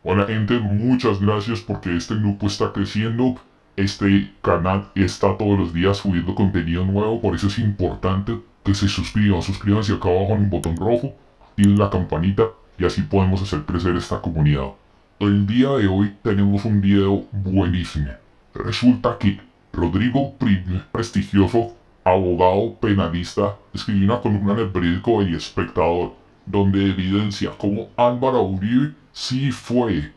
Hola gente, muchas gracias porque este grupo está creciendo. Este canal está todos los días subiendo contenido nuevo, por eso es importante que se suscriban. Suscríbanse acá abajo en el botón rojo, activen la campanita y así podemos hacer crecer esta comunidad. El día de hoy tenemos un video buenísimo. Resulta que Rodrigo Prim, prestigioso abogado penalista, escribió una columna en el periódico El Espectador donde evidencia cómo Álvaro Uribe sí fue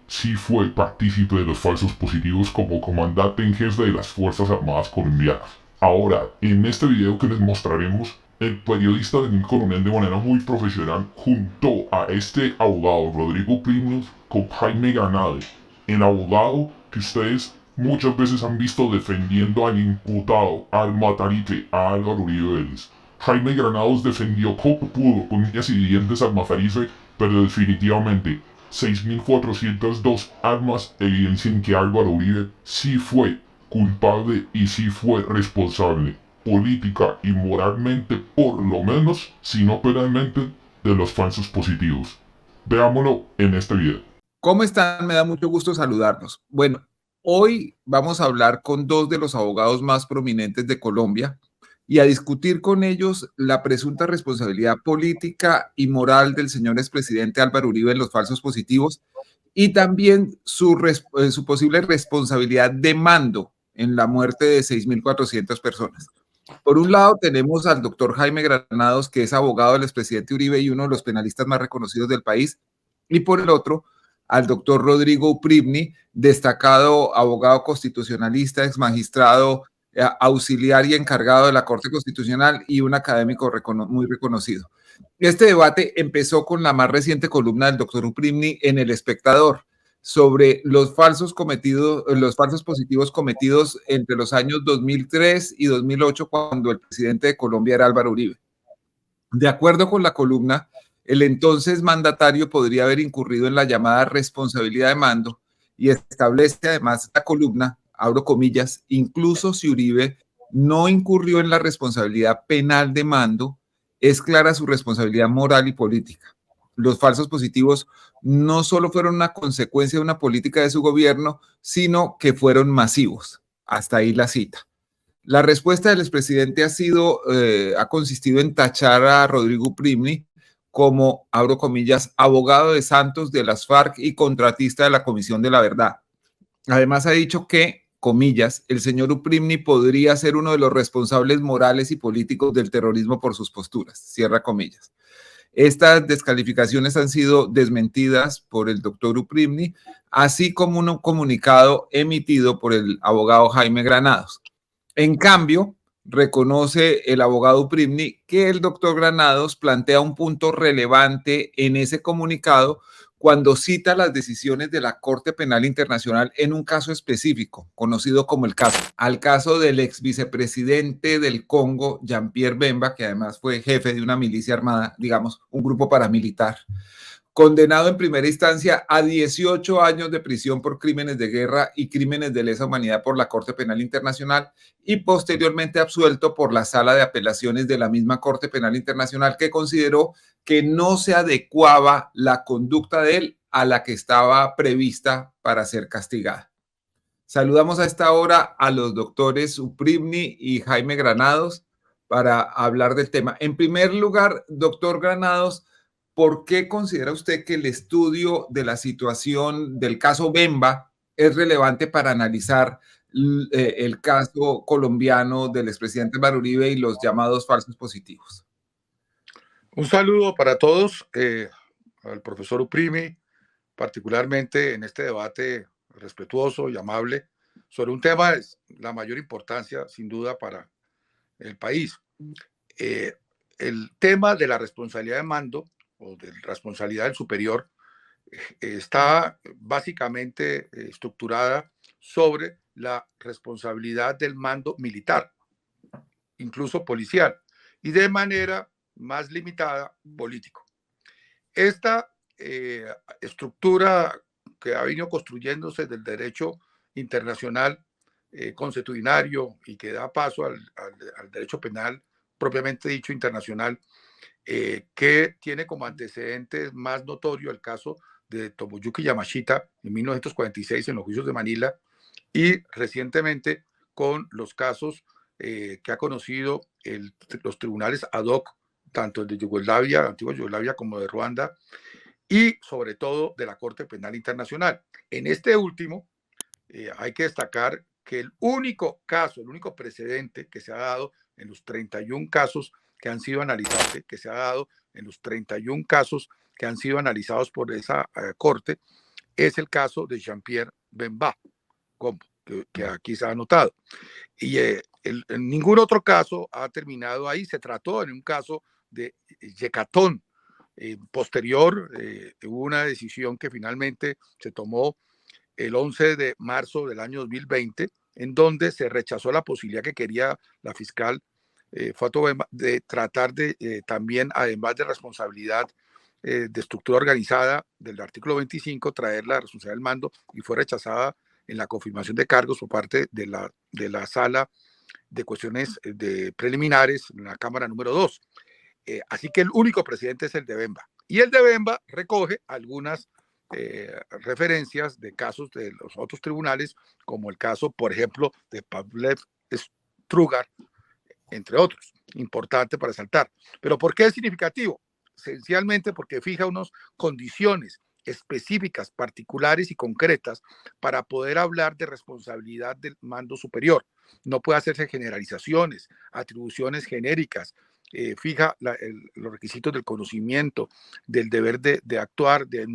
partícipe de los falsos positivos como comandante en jefe de las Fuerzas Armadas colombianas. Ahora, en este video que les mostraremos, el periodista Daniel Coronel de manera muy profesional juntó a este abogado Rodrigo Primos con Jaime Granados, el abogado que ustedes muchas veces han visto defendiendo al imputado, al matarite, a Álvaro Uribe Vélez. Jaime Granados defendió como pudo con uñas y dientes al Mazarife, pero definitivamente 6.402 armas evidencian que Álvaro Uribe sí fue culpable y sí fue responsable, política y moralmente, por lo menos, si no penalmente, de los falsos positivos. Veámoslo en este video. ¿Cómo están? Me da mucho gusto saludarlos. Bueno, hoy vamos a hablar con dos de los abogados más prominentes de Colombia y a discutir con ellos la presunta responsabilidad política y moral del señor expresidente Álvaro Uribe en los falsos positivos y también su posible responsabilidad de mando en la muerte de 6.400 personas. Por un lado tenemos al doctor Jaime Granados, que es abogado del expresidente Uribe y uno de los penalistas más reconocidos del país, y por el otro al doctor Rodrigo Upribni, destacado abogado constitucionalista, ex magistrado auxiliar y encargado de la Corte Constitucional y un académico muy reconocido. Este debate empezó con la más reciente columna del doctor Upribni en El Espectador sobre los falsos positivos cometidos entre los años 2003 y 2008, cuando el presidente de Colombia era Álvaro Uribe. De acuerdo con la columna, el entonces mandatario podría haber incurrido en la llamada responsabilidad de mando y establece además la columna, abro comillas, incluso si Uribe no incurrió en la responsabilidad penal de mando, es clara su responsabilidad moral y política. Los falsos positivos no solo fueron una consecuencia de una política de su gobierno, sino que fueron masivos. Hasta ahí la cita. La respuesta del expresidente ha consistido en tachar a Rodrigo Primni como, abro comillas, abogado de Santos de las FARC y contratista de la Comisión de la Verdad. Además ha dicho que, comillas, el señor Uprimni podría ser uno de los responsables morales y políticos del terrorismo por sus posturas, cierra comillas. Estas descalificaciones han sido desmentidas por el doctor Uprimni, así como un comunicado emitido por el abogado Jaime Granados. En cambio, reconoce el abogado Primni que el doctor Granados plantea un punto relevante en ese comunicado cuando cita las decisiones de la Corte Penal Internacional en un caso específico, conocido como al caso del ex vicepresidente del Congo, Jean-Pierre Bemba, que además fue jefe de una milicia armada, digamos, un grupo paramilitar, condenado en primera instancia a 18 años de prisión por crímenes de guerra y crímenes de lesa humanidad por la Corte Penal Internacional y posteriormente absuelto por la Sala de Apelaciones de la misma Corte Penal Internacional, que consideró que no se adecuaba la conducta de él a la que estaba prevista para ser castigada. Saludamos a esta hora a los doctores Upribni y Jaime Granados para hablar del tema. En primer lugar, doctor Granados, ¿por qué considera usted que el estudio de la situación del caso Bemba es relevante para analizar el caso colombiano del expresidente Álvaro Uribe y los llamados falsos positivos? Un saludo para todos, al profesor Uprimi, particularmente en este debate respetuoso y amable sobre un tema de la mayor importancia, sin duda, para el país. El tema de la responsabilidad de mando o de la responsabilidad del superior está básicamente estructurada sobre la responsabilidad del mando militar, incluso policial, y de manera más limitada político. Esta estructura que ha venido construyéndose del derecho internacional consuetudinario y que da paso al derecho penal propiamente dicho internacional, que tiene como antecedentes más notorio el caso de Tomoyuki Yamashita en 1946 en los juicios de Manila, y recientemente con los casos que ha conocido los tribunales ad hoc, tanto el de Yugoslavia, antigua Yugoslavia, como de Ruanda, y sobre todo de la Corte Penal Internacional. En este último, hay que destacar que el único caso, el único precedente que se ha dado en los 31 casos que han sido analizados, que se ha dado en los 31 casos que han sido analizados por esa corte, es el caso de Jean-Pierre Bemba, que aquí se ha anotado. Y en ningún otro caso ha terminado ahí. Se trató en un caso de Yecatón. Posterior, hubo una decisión que finalmente se tomó el 11 de marzo del año 2020, en donde se rechazó la posibilidad que quería la fiscal Fatou Bemba de tratar de también, además de responsabilidad de estructura organizada del artículo 25, traer la responsabilidad del mando, y fue rechazada en la confirmación de cargos por parte de la sala de cuestiones de preliminares en la Cámara número 2. Así que el único precedente es el de Bemba. Y el de Bemba recoge algunas referencias de casos de los otros tribunales, como el caso, por ejemplo, de Pavlev Strugar, entre otros. Importante para resaltar. ¿Pero por qué es significativo? Esencialmente porque fija unas condiciones específicas, particulares y concretas para poder hablar de responsabilidad del mando superior. No puede hacerse generalizaciones, atribuciones genéricas. Fija los requisitos del conocimiento, del deber de actuar, de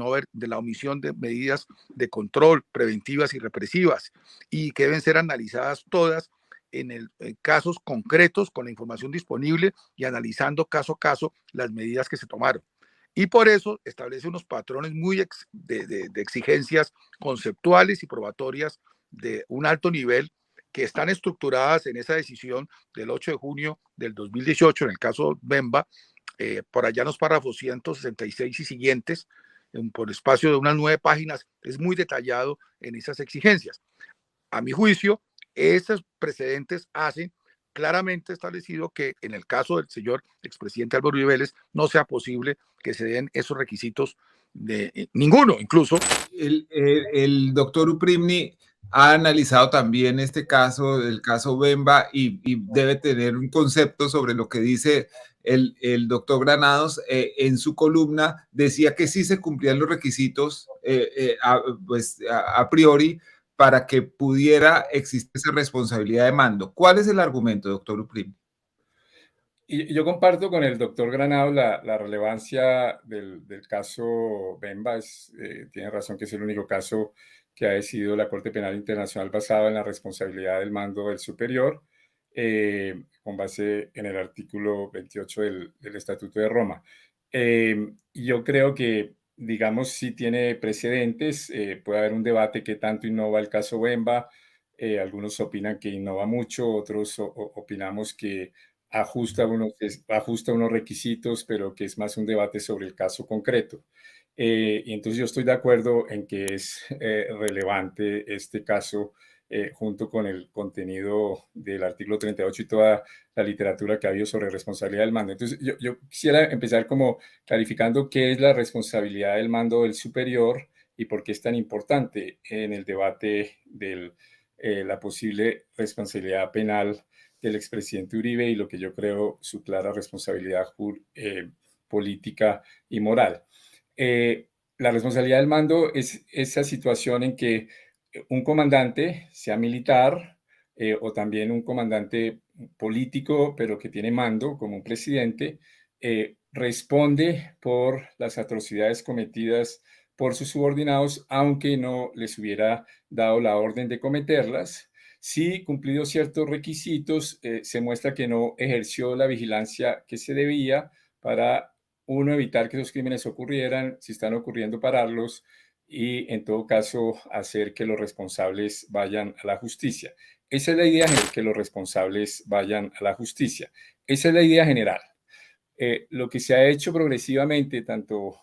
la omisión de medidas de control preventivas y represivas, y que deben ser analizadas todas en casos concretos con la información disponible y analizando caso a caso las medidas que se tomaron. Y por eso establece unos patrones muy de exigencias conceptuales y probatorias de un alto nivel, que están estructuradas en esa decisión del 8 de junio del 2018, en el caso Bemba, por allá en los párrafos 166 y siguientes, por espacio de unas 9 páginas, es muy detallado en esas exigencias. A mi juicio, esos precedentes hacen claramente establecido que en el caso del señor expresidente Álvaro Uribe Vélez no sea posible que se den esos requisitos de ninguno, incluso. El doctor Uprimni ha analizado también este caso, el caso Bemba, y debe tener un concepto sobre lo que dice el doctor Granados. En su columna decía que sí se cumplían los requisitos a priori para que pudiera existir esa responsabilidad de mando. ¿Cuál es el argumento, doctor Uprimni? Y yo comparto con el doctor Granado la relevancia del caso Bemba. Tiene razón que es el único caso que ha decidido la Corte Penal Internacional basado en la responsabilidad del mando del superior, con base en el artículo 28 del Estatuto de Roma. Yo creo que, digamos, sí tiene precedentes. Puede haber un debate que tanto innova el caso Bemba. Algunos opinan que innova mucho, otros opinamos que ajusta unos requisitos, pero que es más un debate sobre el caso concreto. Y entonces yo estoy de acuerdo en que es relevante este caso, junto con el contenido del artículo 38 y toda la literatura que ha habido sobre responsabilidad del mando. Entonces yo quisiera empezar como clarificando qué es la responsabilidad del mando del superior y por qué es tan importante en el debate de la posible responsabilidad penal del expresidente Uribe y lo que yo creo su clara responsabilidad política y moral. La responsabilidad del mando es esa situación en que un comandante, sea militar o también un comandante político, pero que tiene mando, como un presidente, responde por las atrocidades cometidas por sus subordinados, aunque no les hubiera dado la orden de cometerlas. Si cumplidos ciertos requisitos, se muestra que no ejerció la vigilancia que se debía para, uno, evitar que esos crímenes ocurrieran, si están ocurriendo, pararlos, y en todo caso hacer que los responsables vayan a la justicia. Esa es la idea general, que los responsables vayan a la justicia. Esa es la idea general. Lo que se ha hecho progresivamente, tanto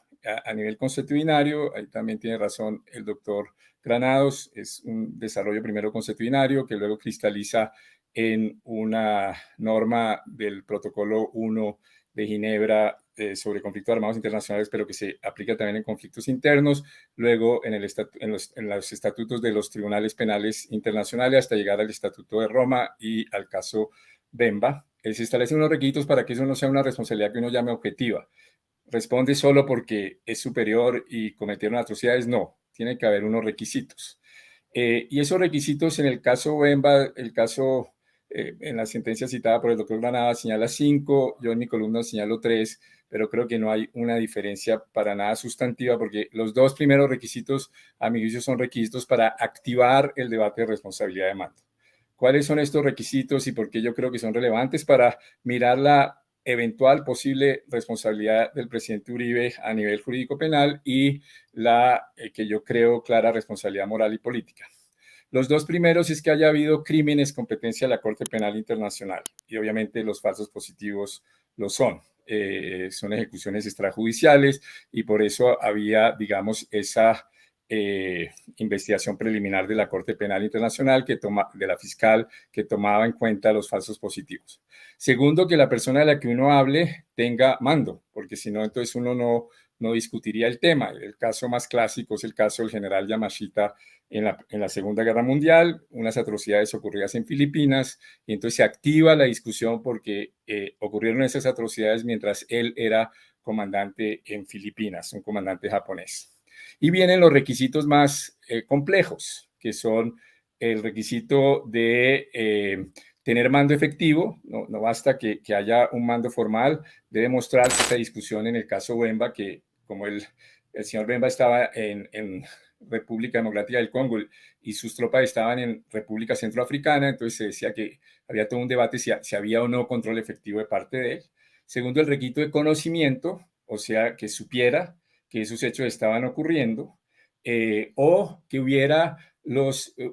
a nivel consuetudinario, ahí también tiene razón el doctor Granados, es un desarrollo primero consuetudinario que luego cristaliza en una norma del protocolo 1 de Ginebra sobre conflictos armados internacionales, pero que se aplica también en conflictos internos, luego en los estatutos de los tribunales penales internacionales, hasta llegar al Estatuto de Roma y al caso Bemba. Se establecen unos requisitos para que eso no sea una responsabilidad que uno llame objetiva. ¿Responde solo porque es superior y cometieron atrocidades? No, tiene que haber unos requisitos. Y esos requisitos en el caso Bemba, el caso en la sentencia citada por el doctor Granada señala 5, yo en mi columna señalo 3, pero creo que no hay una diferencia para nada sustantiva porque los dos primeros requisitos, a mi juicio, son requisitos para activar el debate de responsabilidad de mando. ¿Cuáles son estos requisitos y por qué yo creo que son relevantes para mirar la eventual posible responsabilidad del presidente Uribe a nivel jurídico penal y la que yo creo clara responsabilidad moral y política? Los dos primeros es que haya habido crímenes competencia de la Corte Penal Internacional y obviamente los falsos positivos lo son. Son ejecuciones extrajudiciales y por eso había, digamos, esa investigación preliminar de la Corte Penal Internacional de la fiscal que tomaba en cuenta los falsos positivos. Segundo, que la persona de la que uno hable tenga mando, porque si no, entonces uno no discutiría el tema. El caso más clásico es el caso del general Yamashita en la Segunda Guerra Mundial, unas atrocidades ocurridas en Filipinas, y entonces se activa la discusión porque ocurrieron esas atrocidades mientras él era comandante en Filipinas, un comandante japonés. Y vienen los requisitos más complejos, que son el requisito de tener mando efectivo. No basta que haya un mando formal, debe mostrarse esta discusión en el caso Bemba, que como el señor Bemba estaba en República Democrática del Congo y sus tropas estaban en República Centroafricana, entonces se decía que había todo un debate si había o no control efectivo de parte de él. Segundo, el requisito de conocimiento, o sea, que supiera que esos hechos estaban ocurriendo, o que hubiera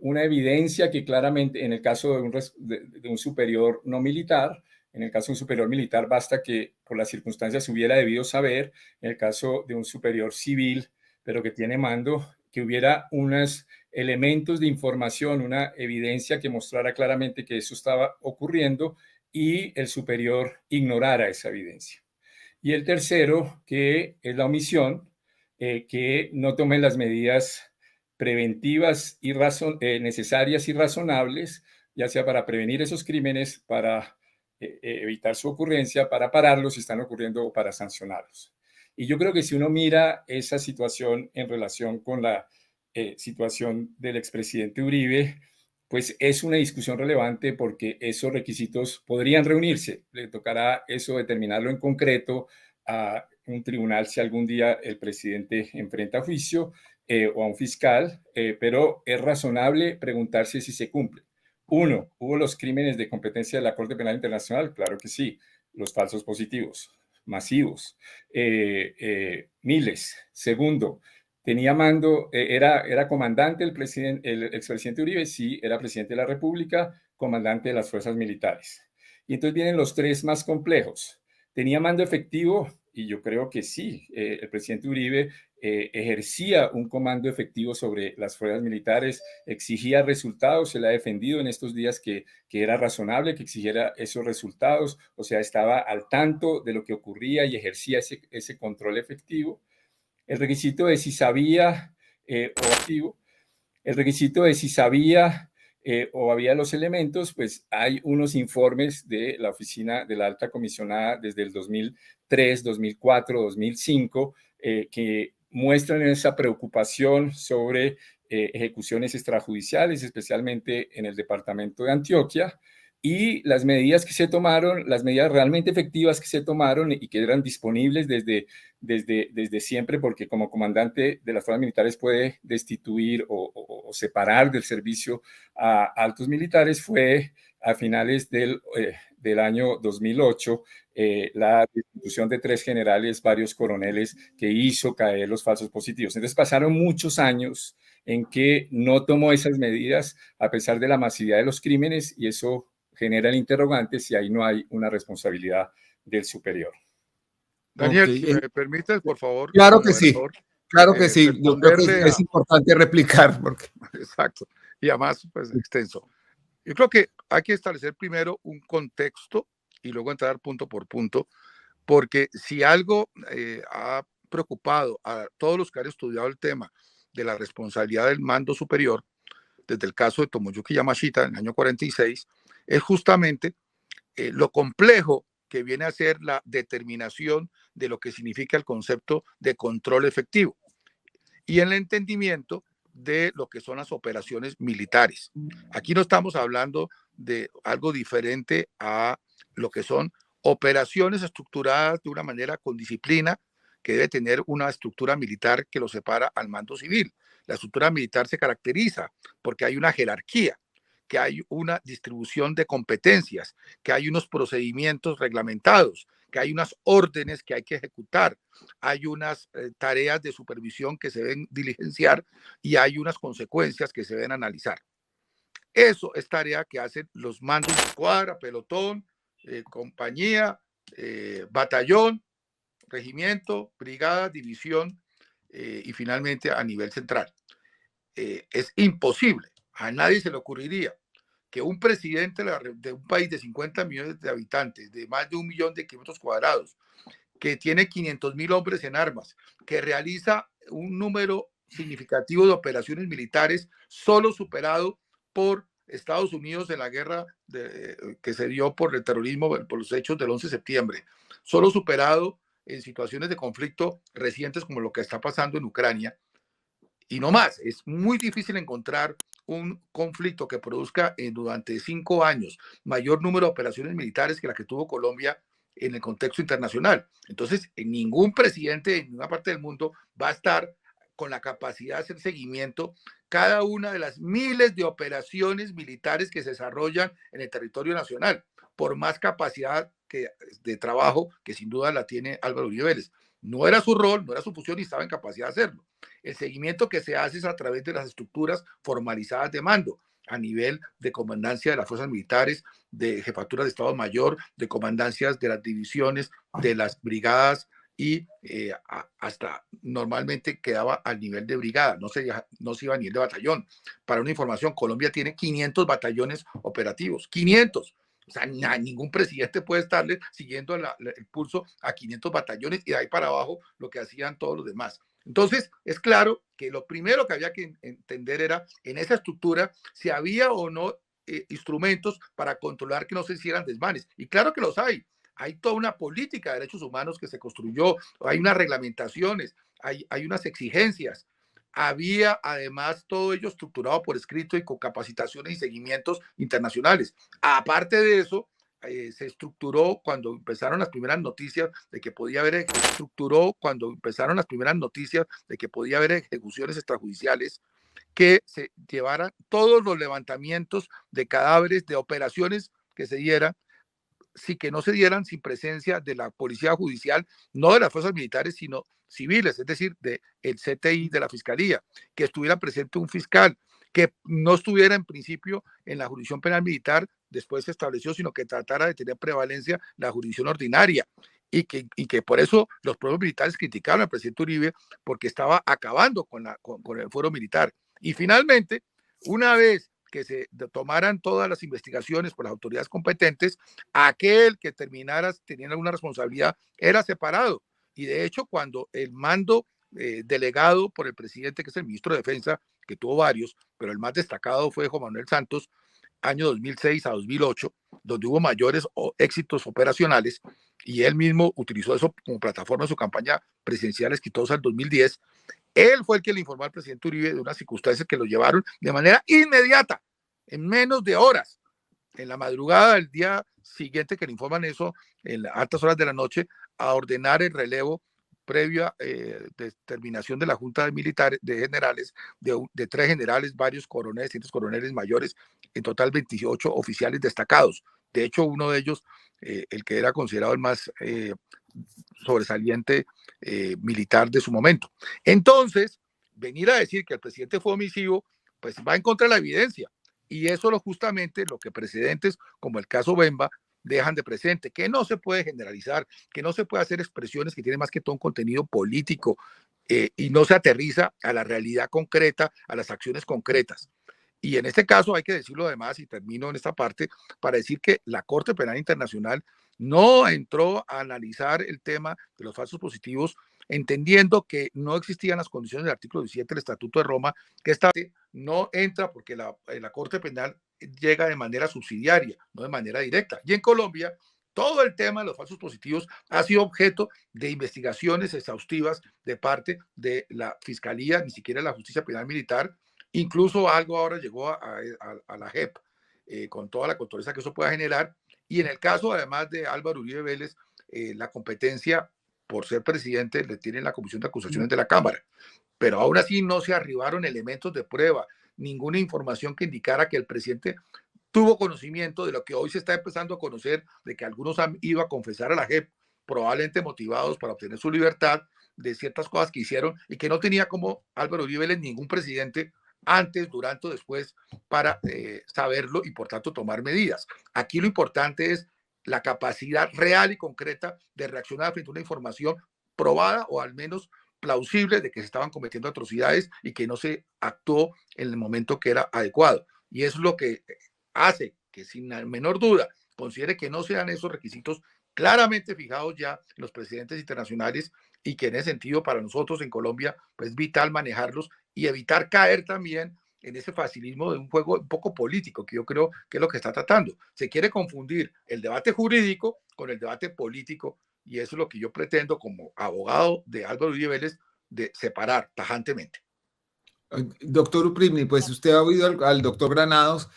una evidencia que claramente, en el caso de un superior no militar, en el caso de un superior militar basta que por las circunstancias se hubiera debido saber, en el caso de un superior civil, pero que tiene mando, que hubiera unos elementos de información, una evidencia que mostrara claramente que eso estaba ocurriendo y el superior ignorara esa evidencia. Y el tercero, que es la omisión, que no tomen las medidas preventivas y necesarias y razonables, ya sea para prevenir esos crímenes, para evitar su ocurrencia, para pararlos si están ocurriendo o para sancionarlos. Y yo creo que si uno mira esa situación en relación con la situación del expresidente Uribe, pues es una discusión relevante porque esos requisitos podrían reunirse. Le tocará eso determinarlo en concreto a un tribunal si algún día el presidente enfrenta juicio o a un fiscal, pero es razonable preguntarse si se cumple. Uno, ¿hubo los crímenes de competencia de la Corte Penal Internacional? Claro que sí. Los falsos positivos, masivos, miles. Segundo, tenía mando, era comandante el expresidente Uribe, sí, era presidente de la República, comandante de las fuerzas militares. Y entonces vienen los tres más complejos. ¿Tenía mando efectivo? Y yo creo que sí, el presidente Uribe ejercía un comando efectivo sobre las fuerzas militares, exigía resultados, se le ha defendido en estos días que era razonable que exigiera esos resultados, o sea, estaba al tanto de lo que ocurría y ejercía ese control efectivo. El requisito de si sabía el requisito de si sabía o había los elementos, pues hay unos informes de la oficina de la alta comisionada desde el 2003, 2004, 2005 que muestran esa preocupación sobre ejecuciones extrajudiciales, especialmente en el departamento de Antioquia, y las medidas que se tomaron, las medidas realmente efectivas que se tomaron y que eran disponibles desde siempre, porque como comandante de las fuerzas militares puede destituir o separar del servicio a altos militares, fue a finales del año 2008 la destitución de 3 generales, varios coroneles, que hizo caer los falsos positivos. Entonces pasaron muchos años en que no tomó esas medidas a pesar de la masividad de los crímenes, y eso genera el interrogante si ahí no hay una responsabilidad del superior. Daniel, si me permites, por favor. Claro que sí, claro que sí. Yo creo que es importante replicar. Porque... Exacto, y además, pues, extenso. Yo creo que hay que establecer primero un contexto y luego entrar punto por punto porque si algo ha preocupado a todos los que han estudiado el tema de la responsabilidad del mando superior, desde el caso de Tomoyuki Yamashita en el año 46, es justamente lo complejo que viene a ser la determinación de lo que significa el concepto de control efectivo y el entendimiento de lo que son las operaciones militares. Aquí no estamos hablando de algo diferente a lo que son operaciones estructuradas de una manera con disciplina, que debe tener una estructura militar que lo separa al mando civil. La estructura militar se caracteriza porque hay una jerarquía, que hay una distribución de competencias, que hay unos procedimientos reglamentados, que hay unas órdenes que hay que ejecutar, hay unas tareas de supervisión que se deben diligenciar y hay unas consecuencias que se deben analizar. Eso es tarea que hacen los mandos de escuadra, pelotón, compañía, batallón, regimiento, brigada, división y finalmente a nivel central. Es imposible, a nadie se le ocurriría que un presidente de un país de 50 millones de habitantes, de más de 1 millón de kilómetros cuadrados, que tiene 500.000 hombres en armas, que realiza un número significativo de operaciones militares, solo superado por Estados Unidos en la guerra que se dio por el terrorismo, por los hechos del 11 de septiembre, solo superado en situaciones de conflicto recientes como lo que está pasando en Ucrania, y no más. Es muy difícil encontrar un conflicto que produzca durante 5 años mayor número de operaciones militares que la que tuvo Colombia en el contexto internacional. Entonces, ningún presidente en ninguna parte del mundo va a estar con la capacidad de hacer seguimiento cada una de las miles de operaciones militares que se desarrollan en el territorio nacional, por más capacidad de trabajo que sin duda la tiene Álvaro Uribe Vélez. No era su rol, no era su función y estaba en capacidad de hacerlo. El seguimiento que se hace es a través de las estructuras formalizadas de mando, a nivel de comandancia de las fuerzas militares, de jefatura de Estado Mayor, de comandancias de las divisiones, de las brigadas y hasta normalmente quedaba al nivel de brigada, no se iba a nivel de batallón. Para una información, Colombia tiene 500 batallones operativos, 500. O sea, ningún presidente puede estarle siguiendo el pulso a 500 batallones y de ahí para abajo lo que hacían todos los demás. Entonces, es claro que lo primero que había que entender era en esa estructura si había o no instrumentos para controlar que no se hicieran desmanes. Y claro que los hay. Hay toda una política de derechos humanos que se construyó, hay unas reglamentaciones, hay unas exigencias. Había además todo ello estructurado por escrito y con capacitaciones y seguimientos internacionales. Aparte de eso, se estructuró cuando empezaron las primeras noticias de que podía haber ejecuciones extrajudiciales, que se llevaran todos los levantamientos de cadáveres de operaciones que se dieran, sí, que no se dieran sin presencia de la policía judicial, no de las fuerzas militares, sino civiles, es decir, del CTI, de la fiscalía, que estuviera presente un fiscal, que no estuviera en principio en la jurisdicción penal militar, después se estableció, sino que tratara de tener prevalencia la jurisdicción ordinaria. Y que por eso los propios militares criticaron al presidente Uribe porque estaba acabando con el fuero militar. Y finalmente, una vez que se tomaran todas las investigaciones por las autoridades competentes, aquel que terminara teniendo alguna responsabilidad era separado. Y de hecho, cuando el mando delegado por el presidente, que es el ministro de Defensa, que tuvo varios, pero el más destacado fue Juan Manuel Santos, año 2006 a 2008, donde hubo mayores éxitos operacionales, y él mismo utilizó eso como plataforma en su campaña presidencial exitosa en 2010. Él fue el que le informó al presidente Uribe de unas circunstancias que lo llevaron de manera inmediata, en menos de horas, en la madrugada del día siguiente que le informan eso, en las altas horas de la noche, a ordenar el relevo previa determinación de la Junta de Militares, de generales, de 3 generales, varios coroneles, 100 coroneles mayores, en total 28 oficiales destacados. De hecho, uno de ellos, el que era considerado el más sobresaliente militar de su momento. Entonces, venir a decir que el presidente fue omisivo, pues va en contra de la evidencia. Y eso es justamente lo que precedentes como el caso Bemba dejan de presente, que no se puede generalizar, que no se puede hacer expresiones que tienen más que todo un contenido político y no se aterriza a la realidad concreta, a las acciones concretas. Y en este caso hay que decirlo además, y termino en esta parte, para decir que la Corte Penal Internacional no entró a analizar el tema de los falsos positivos, entendiendo que no existían las condiciones del artículo 17 del Estatuto de Roma, que esta no entra porque la Corte Penal llega de manera subsidiaria, no de manera directa. Y en Colombia, todo el tema de los falsos positivos ha sido objeto de investigaciones exhaustivas de parte de la Fiscalía, ni siquiera la Justicia Penal Militar, incluso algo ahora llegó a la JEP, con toda la controversia que eso pueda generar. Y en el caso, además de Álvaro Uribe Vélez, la competencia por ser presidente le tiene la Comisión de Acusaciones de la Cámara. Pero aún así no se arribaron elementos de prueba, ninguna información que indicara que el presidente tuvo conocimiento de lo que hoy se está empezando a conocer, de que algunos han ido a confesar a la JEP, probablemente motivados para obtener su libertad, de ciertas cosas que hicieron y que no tenía como Álvaro Uribe Vélez ningún presidente antes, durante o después para saberlo y por tanto tomar medidas. Aquí lo importante es la capacidad real y concreta de reaccionar frente a una información probada o al menos plausible de que se estaban cometiendo atrocidades y que no se actuó en el momento que era adecuado. Y eso es lo que hace que sin la menor duda considere que no sean esos requisitos claramente fijados ya en los precedentes internacionales y que en ese sentido para nosotros en Colombia pues es vital manejarlos y evitar caer también en ese facilismo de un juego un poco político, que yo creo que es lo que está tratando. Se quiere confundir el debate jurídico con el debate político y eso es lo que yo pretendo como abogado de Álvaro Uribe Vélez de separar tajantemente. Doctor Uprimi, pues usted ha oído al doctor Granados.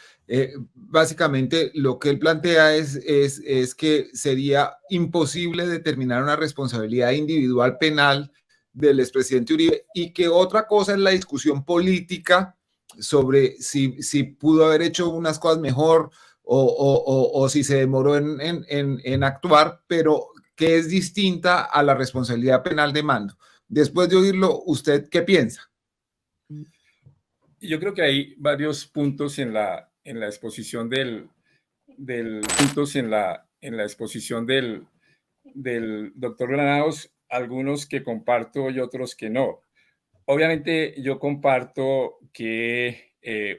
Básicamente lo que él plantea es que sería imposible determinar una responsabilidad individual penal del expresidente Uribe y que otra cosa es la discusión política sobre si pudo haber hecho unas cosas mejor o si se demoró en actuar, pero que es distinta a la responsabilidad penal de mando. Después de oírlo, ¿usted qué piensa? Yo creo que hay varios puntos en la exposición del doctor Granados, algunos que comparto y otros que no. Obviamente yo comparto que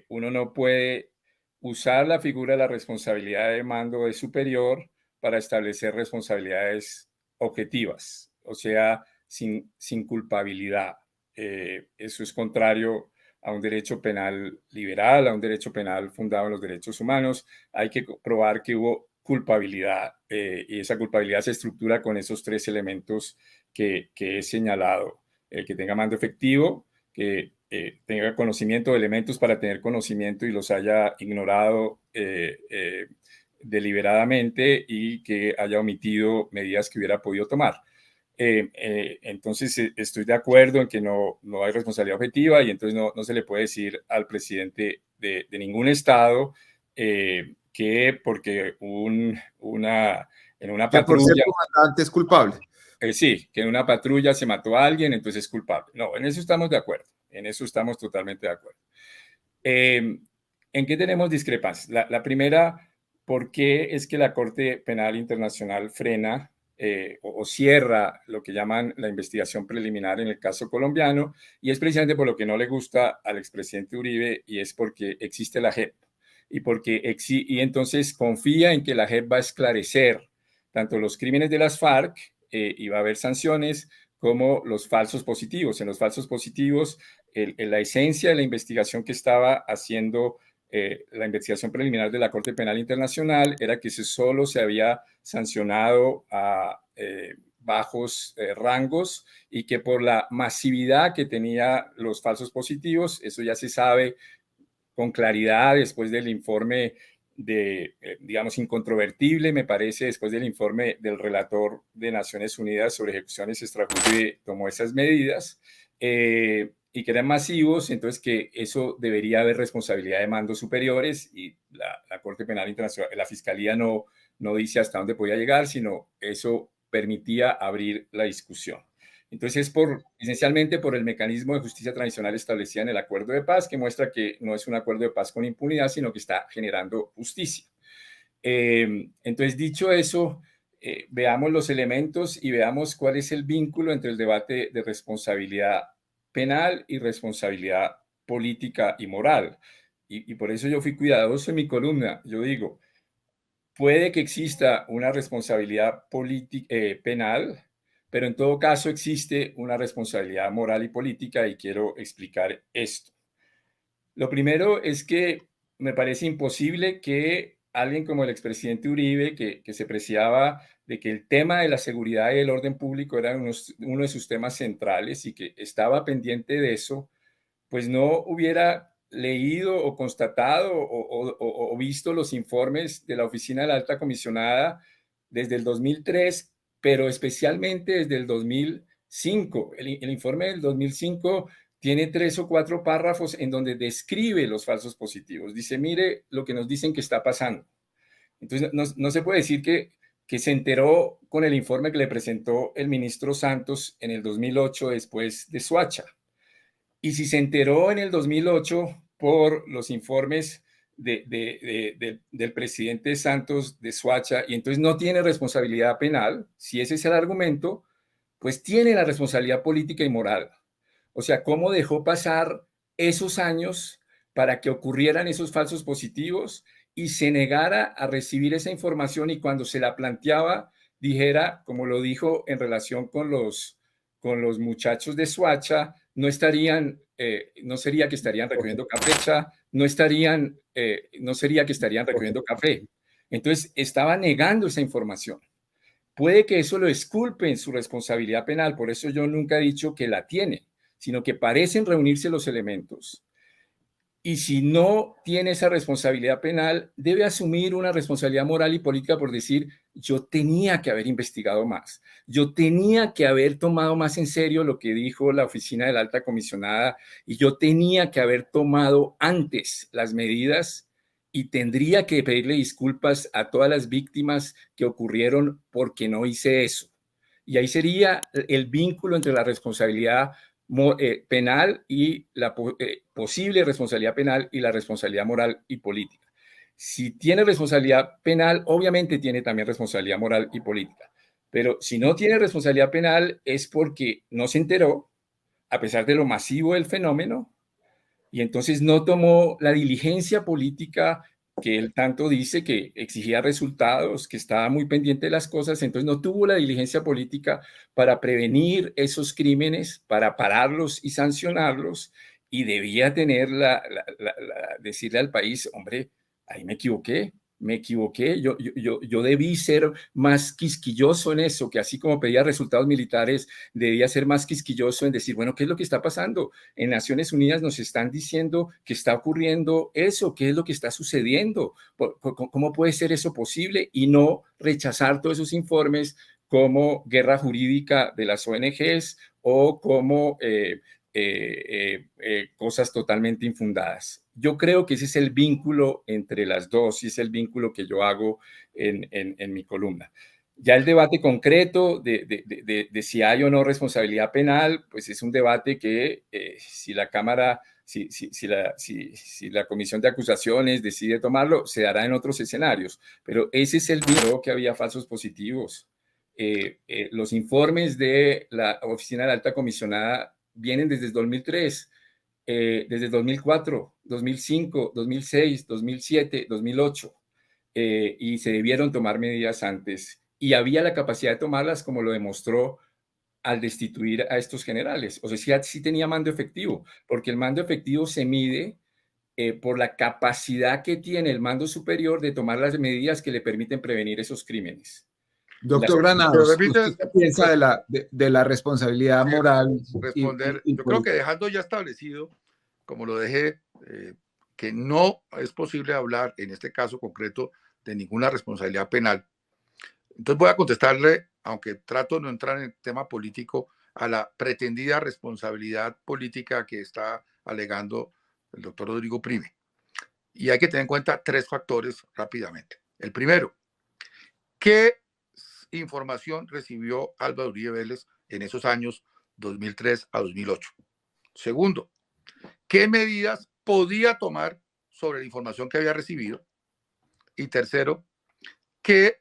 uno no puede usar la figura de la responsabilidad de mando de superior para establecer responsabilidades objetivas, o sea, sin culpabilidad. Eso es contrario a un derecho penal liberal, a un derecho penal fundado en los derechos humanos. Hay que probar que hubo culpabilidad y esa culpabilidad se estructura con esos tres elementos que he señalado. El que tenga mando efectivo, que tenga conocimiento de elementos para tener conocimiento y los haya ignorado deliberadamente y que haya omitido medidas que hubiera podido tomar. Entonces estoy de acuerdo en que no hay responsabilidad objetiva y entonces no se le puede decir al presidente de ningún estado que porque en una patrulla... Que por ser comandante es culpable. Sí, que en una patrulla se mató a alguien, entonces es culpable. No, en eso estamos de acuerdo. En eso estamos totalmente de acuerdo. ¿En qué tenemos discrepancias? La primera, ¿por qué es que la Corte Penal Internacional frena o cierra lo que llaman la investigación preliminar en el caso colombiano? Y es precisamente por lo que no le gusta al expresidente Uribe y es porque existe la JEP y entonces confía en que la JEP va a esclarecer tanto los crímenes de las FARC y va a haber sanciones como los falsos positivos. En los falsos positivos, la esencia de la investigación que estaba haciendo la investigación preliminar de la Corte Penal Internacional era que solo se había sancionado a bajos rangos y que por la masividad que tenía los falsos positivos, eso ya se sabe con claridad después del informe digamos, incontrovertible, me parece, después del informe del relator de Naciones Unidas sobre ejecuciones extrajudiciales, tomó esas medidas y que eran masivos, entonces que eso debería haber responsabilidad de mandos superiores y la Corte Penal Internacional, la Fiscalía no dice hasta dónde podía llegar, sino eso permitía abrir la discusión. Entonces, esencialmente por el mecanismo de justicia transicional establecida en el acuerdo de paz, que muestra que no es un acuerdo de paz con impunidad, sino que está generando justicia. Entonces, dicho eso, veamos los elementos y veamos cuál es el vínculo entre el debate de responsabilidad penal y responsabilidad política y moral. Y por eso yo fui cuidadoso en mi columna. Yo digo, puede que exista una responsabilidad penal, pero en todo caso existe una responsabilidad moral y política y quiero explicar esto. Lo primero es que me parece imposible que alguien como el expresidente Uribe, que se preciaba de que el tema de la seguridad y el orden público era uno de sus temas centrales y que estaba pendiente de eso, pues no hubiera leído o constatado o visto los informes de la Oficina de la Alta Comisionada desde el 2003, pero especialmente desde el 2005. El informe del 2005 tiene 3 o 4 párrafos en donde describe los falsos positivos. Dice, mire lo que nos dicen que está pasando. Entonces, no se puede decir que se enteró con el informe que le presentó el ministro Santos en el 2008 después de Soacha. Y si se enteró en el 2008 por los informes del presidente Santos de Soacha y entonces no tiene responsabilidad penal, si ese es el argumento, pues tiene la responsabilidad política y moral. O sea, ¿cómo dejó pasar esos años para que ocurrieran esos falsos positivos y se negara a recibir esa información y cuando se la planteaba dijera, como lo dijo en relación con los muchachos de Soacha, no sería que estarían recogiendo café, no sería que estarían recogiendo café. Entonces, estaba negando esa información. Puede que eso lo exculpe en su responsabilidad penal, por eso yo nunca he dicho que la tiene, sino que parecen reunirse los elementos. Y si no tiene esa responsabilidad penal, debe asumir una responsabilidad moral y política por decir, yo tenía que haber investigado más, yo tenía que haber tomado más en serio lo que dijo la Oficina de la Alta Comisionada y yo tenía que haber tomado antes las medidas y tendría que pedirle disculpas a todas las víctimas que ocurrieron porque no hice eso. Y ahí sería el vínculo entre la responsabilidad penal y la posible responsabilidad penal y la responsabilidad moral y política. Si tiene responsabilidad penal, obviamente tiene también responsabilidad moral y política. Pero si no tiene responsabilidad penal es porque no se enteró, a pesar de lo masivo del fenómeno, y entonces no tomó la diligencia política que él tanto dice que exigía resultados, que estaba muy pendiente de las cosas, entonces no tuvo la diligencia política para prevenir esos crímenes, para pararlos y sancionarlos, y debía tener decirle al país, hombre, ahí me equivoqué, yo debí ser más quisquilloso en eso, que así como pedía resultados militares, debía ser más quisquilloso en decir, bueno, ¿qué es lo que está pasando? En Naciones Unidas nos están diciendo que está ocurriendo eso, ¿qué es lo que está sucediendo? ¿Cómo puede ser eso posible? Y no rechazar todos esos informes como guerra jurídica de las ONGs o como cosas totalmente infundadas. Yo creo que ese es el vínculo entre las dos y es el vínculo que yo hago en mi columna. Ya el debate concreto de si hay o no responsabilidad penal, pues es un debate que si la Cámara, si la Comisión de Acusaciones decide tomarlo, se dará en otros escenarios. Pero ese es el vínculo que había falsos positivos. Los informes de la Oficina de la Alta Comisionada vienen desde el 2003, desde el 2004, 2005, 2006, 2007, 2008, y se debieron tomar medidas antes. Y había la capacidad de tomarlas, como lo demostró al destituir a estos generales. O sea, sí tenía mando efectivo, porque el mando efectivo se mide por la capacidad que tiene el mando superior de tomar las medidas que le permiten prevenir esos crímenes. Doctor Granados, ¿usted qué piensa de la responsabilidad moral? Responder, yo creo que dejando ya establecido, como lo dejé, que no es posible hablar en este caso concreto de ninguna responsabilidad penal. Entonces voy a contestarle, aunque trato de no entrar en el tema político, a la pretendida responsabilidad política que está alegando el doctor Rodrigo Prime. Y hay que tener en cuenta 3 factores rápidamente. El primero, ¿qué información recibió Álvaro Uribe Vélez en esos años 2003 a 2008? Segundo, ¿qué medidas podía tomar sobre la información que había recibido? Y tercero, ¿qué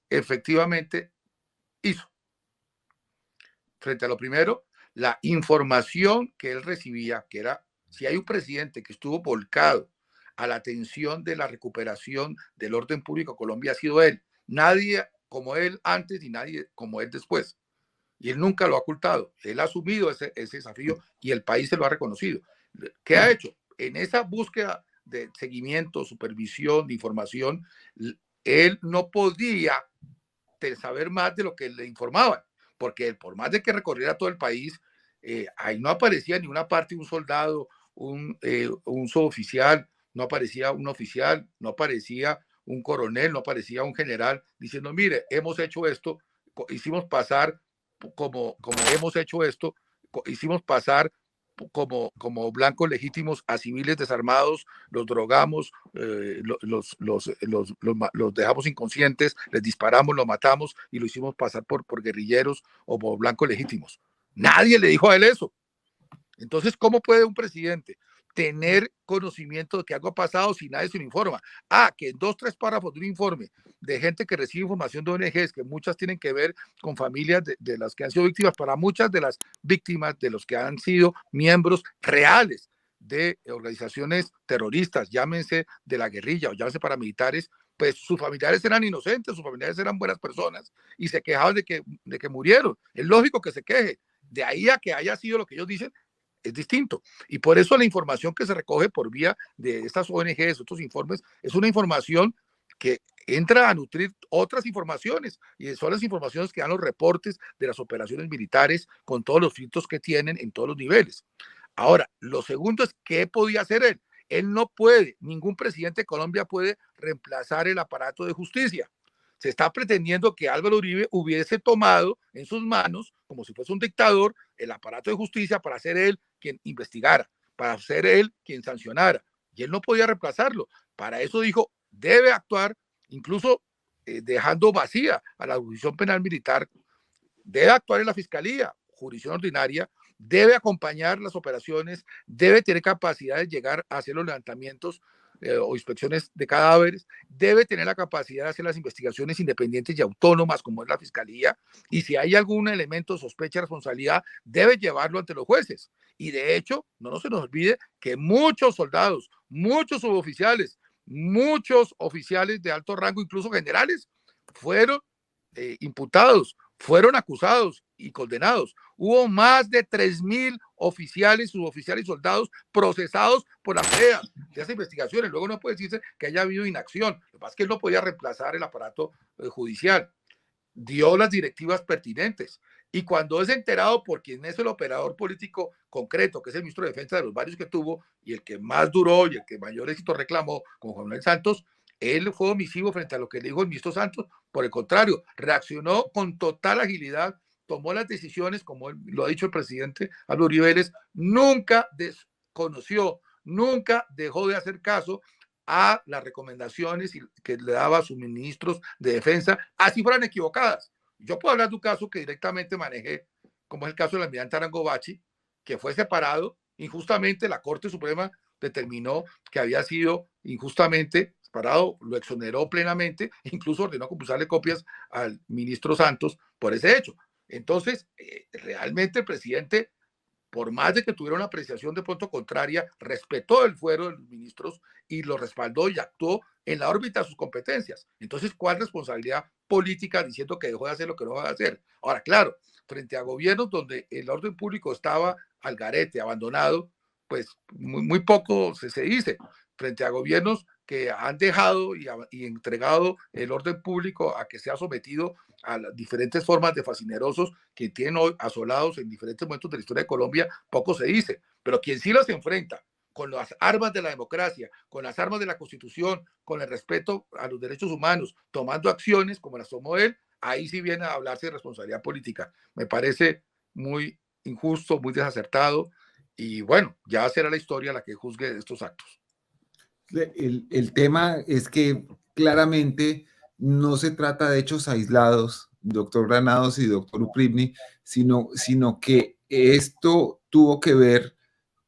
efectivamente hizo? Frente a lo primero, la información que él recibía, que era si hay un presidente que estuvo volcado a la atención de la recuperación del orden público en Colombia ha sido él. Nadie como él antes y nadie como él después. Y él nunca lo ha ocultado. Él ha asumido ese desafío y el país se lo ha reconocido. ¿Qué ha hecho? En esa búsqueda de seguimiento, supervisión, de información, él no podía saber más de lo que le informaban, porque por más de que recorriera todo el país, ahí no aparecía ni una parte, un soldado, un suboficial, no aparecía un oficial, no aparecía un coronel, no aparecía un general diciendo, mire, hemos hecho esto, hicimos pasar como hemos hecho esto, hicimos pasar como blancos legítimos a civiles desarmados, los drogamos, los dejamos inconscientes, les disparamos, los matamos y lo hicimos pasar por guerrilleros o por blancos legítimos. Nadie le dijo a él eso. Entonces, ¿cómo puede un presidente tener conocimiento de que algo ha pasado si nadie se lo informa? Que en 2, 3 párrafos de un informe de gente que recibe información de ONGs, que muchas tienen que ver con familias de las que han sido víctimas, para muchas de las víctimas, de los que han sido miembros reales de organizaciones terroristas, llámense de la guerrilla o llámense paramilitares, pues sus familiares eran inocentes, sus familiares eran buenas personas y se quejaban de que murieron. Es lógico que se queje. De ahí a que haya sido lo que ellos dicen, es distinto. Y por eso la información que se recoge por vía de estas ONGs, otros informes, es una información que entra a nutrir otras informaciones, y son las informaciones que dan los reportes de las operaciones militares con todos los filtros que tienen en todos los niveles. Ahora, lo segundo es, ¿qué podía hacer él? Él no puede, ningún presidente de Colombia puede reemplazar el aparato de justicia. Se está pretendiendo que Álvaro Uribe hubiese tomado en sus manos, como si fuese un dictador, el aparato de justicia para ser él quien investigara, para ser él quien sancionara. Y él no podía reemplazarlo. Para eso dijo, debe actuar, incluso dejando vacía a la jurisdicción penal militar, debe actuar en la fiscalía, jurisdicción ordinaria, debe acompañar las operaciones, debe tener capacidad de llegar a hacer los levantamientos o inspecciones de cadáveres, debe tener la capacidad de hacer las investigaciones independientes y autónomas como es la fiscalía, y si hay algún elemento de sospecha de responsabilidad, debe llevarlo ante los jueces. Y de hecho, no se nos olvide que muchos soldados, muchos suboficiales, muchos oficiales de alto rango, incluso generales, fueron imputados, fueron acusados y condenados. Hubo más de 3.000 oficiales, suboficiales y soldados procesados por las tareas de esas investigaciones. Luego no puede decirse que haya habido inacción. Lo que pasa es que él no podía reemplazar el aparato judicial. Dio las directivas pertinentes. Y cuando es enterado por quien es el operador político concreto, que es el ministro de Defensa de los varios que tuvo, y el que más duró y el que mayor éxito reclamó, como Juan Manuel Santos, él fue omisivo frente a lo que le dijo el ministro Santos. Por el contrario, reaccionó con total agilidad, tomó las decisiones, como lo ha dicho el presidente Álvaro Uribe Vélez, nunca desconoció, nunca dejó de hacer caso a las recomendaciones que le daba a sus ministros de defensa, así fueran equivocadas. Yo puedo hablar de un caso que directamente manejé, como es el caso del almirante Arango Bachi, que fue separado injustamente. La Corte Suprema determinó que había sido injustamente separado, lo exoneró plenamente, incluso ordenó compulsarle copias al ministro Santos por ese hecho. Entonces, realmente el presidente, por más de que tuviera una apreciación de pronto contraria, respetó el fuero de los ministros y lo respaldó y actuó en la órbita de sus competencias. Entonces, ¿cuál responsabilidad política diciendo que dejó de hacer lo que no va a hacer? Ahora, claro, frente a gobiernos donde el orden público estaba al garete, abandonado, pues muy poco se dice. Frente a gobiernos que han dejado y entregado el orden público a que sea sometido a las diferentes formas de fascinerosos que tienen hoy asolados en diferentes momentos de la historia de Colombia, poco se dice. Pero quien sí los enfrenta con las armas de la democracia, con las armas de la Constitución, con el respeto a los derechos humanos, tomando acciones como las tomó él, ahí sí viene a hablarse de responsabilidad política. Me parece muy injusto, muy desacertado, y bueno, ya será la historia la que juzgue estos actos. El tema es que claramente no se trata de hechos aislados, doctor Granados y doctor Uprimni, sino que esto tuvo que ver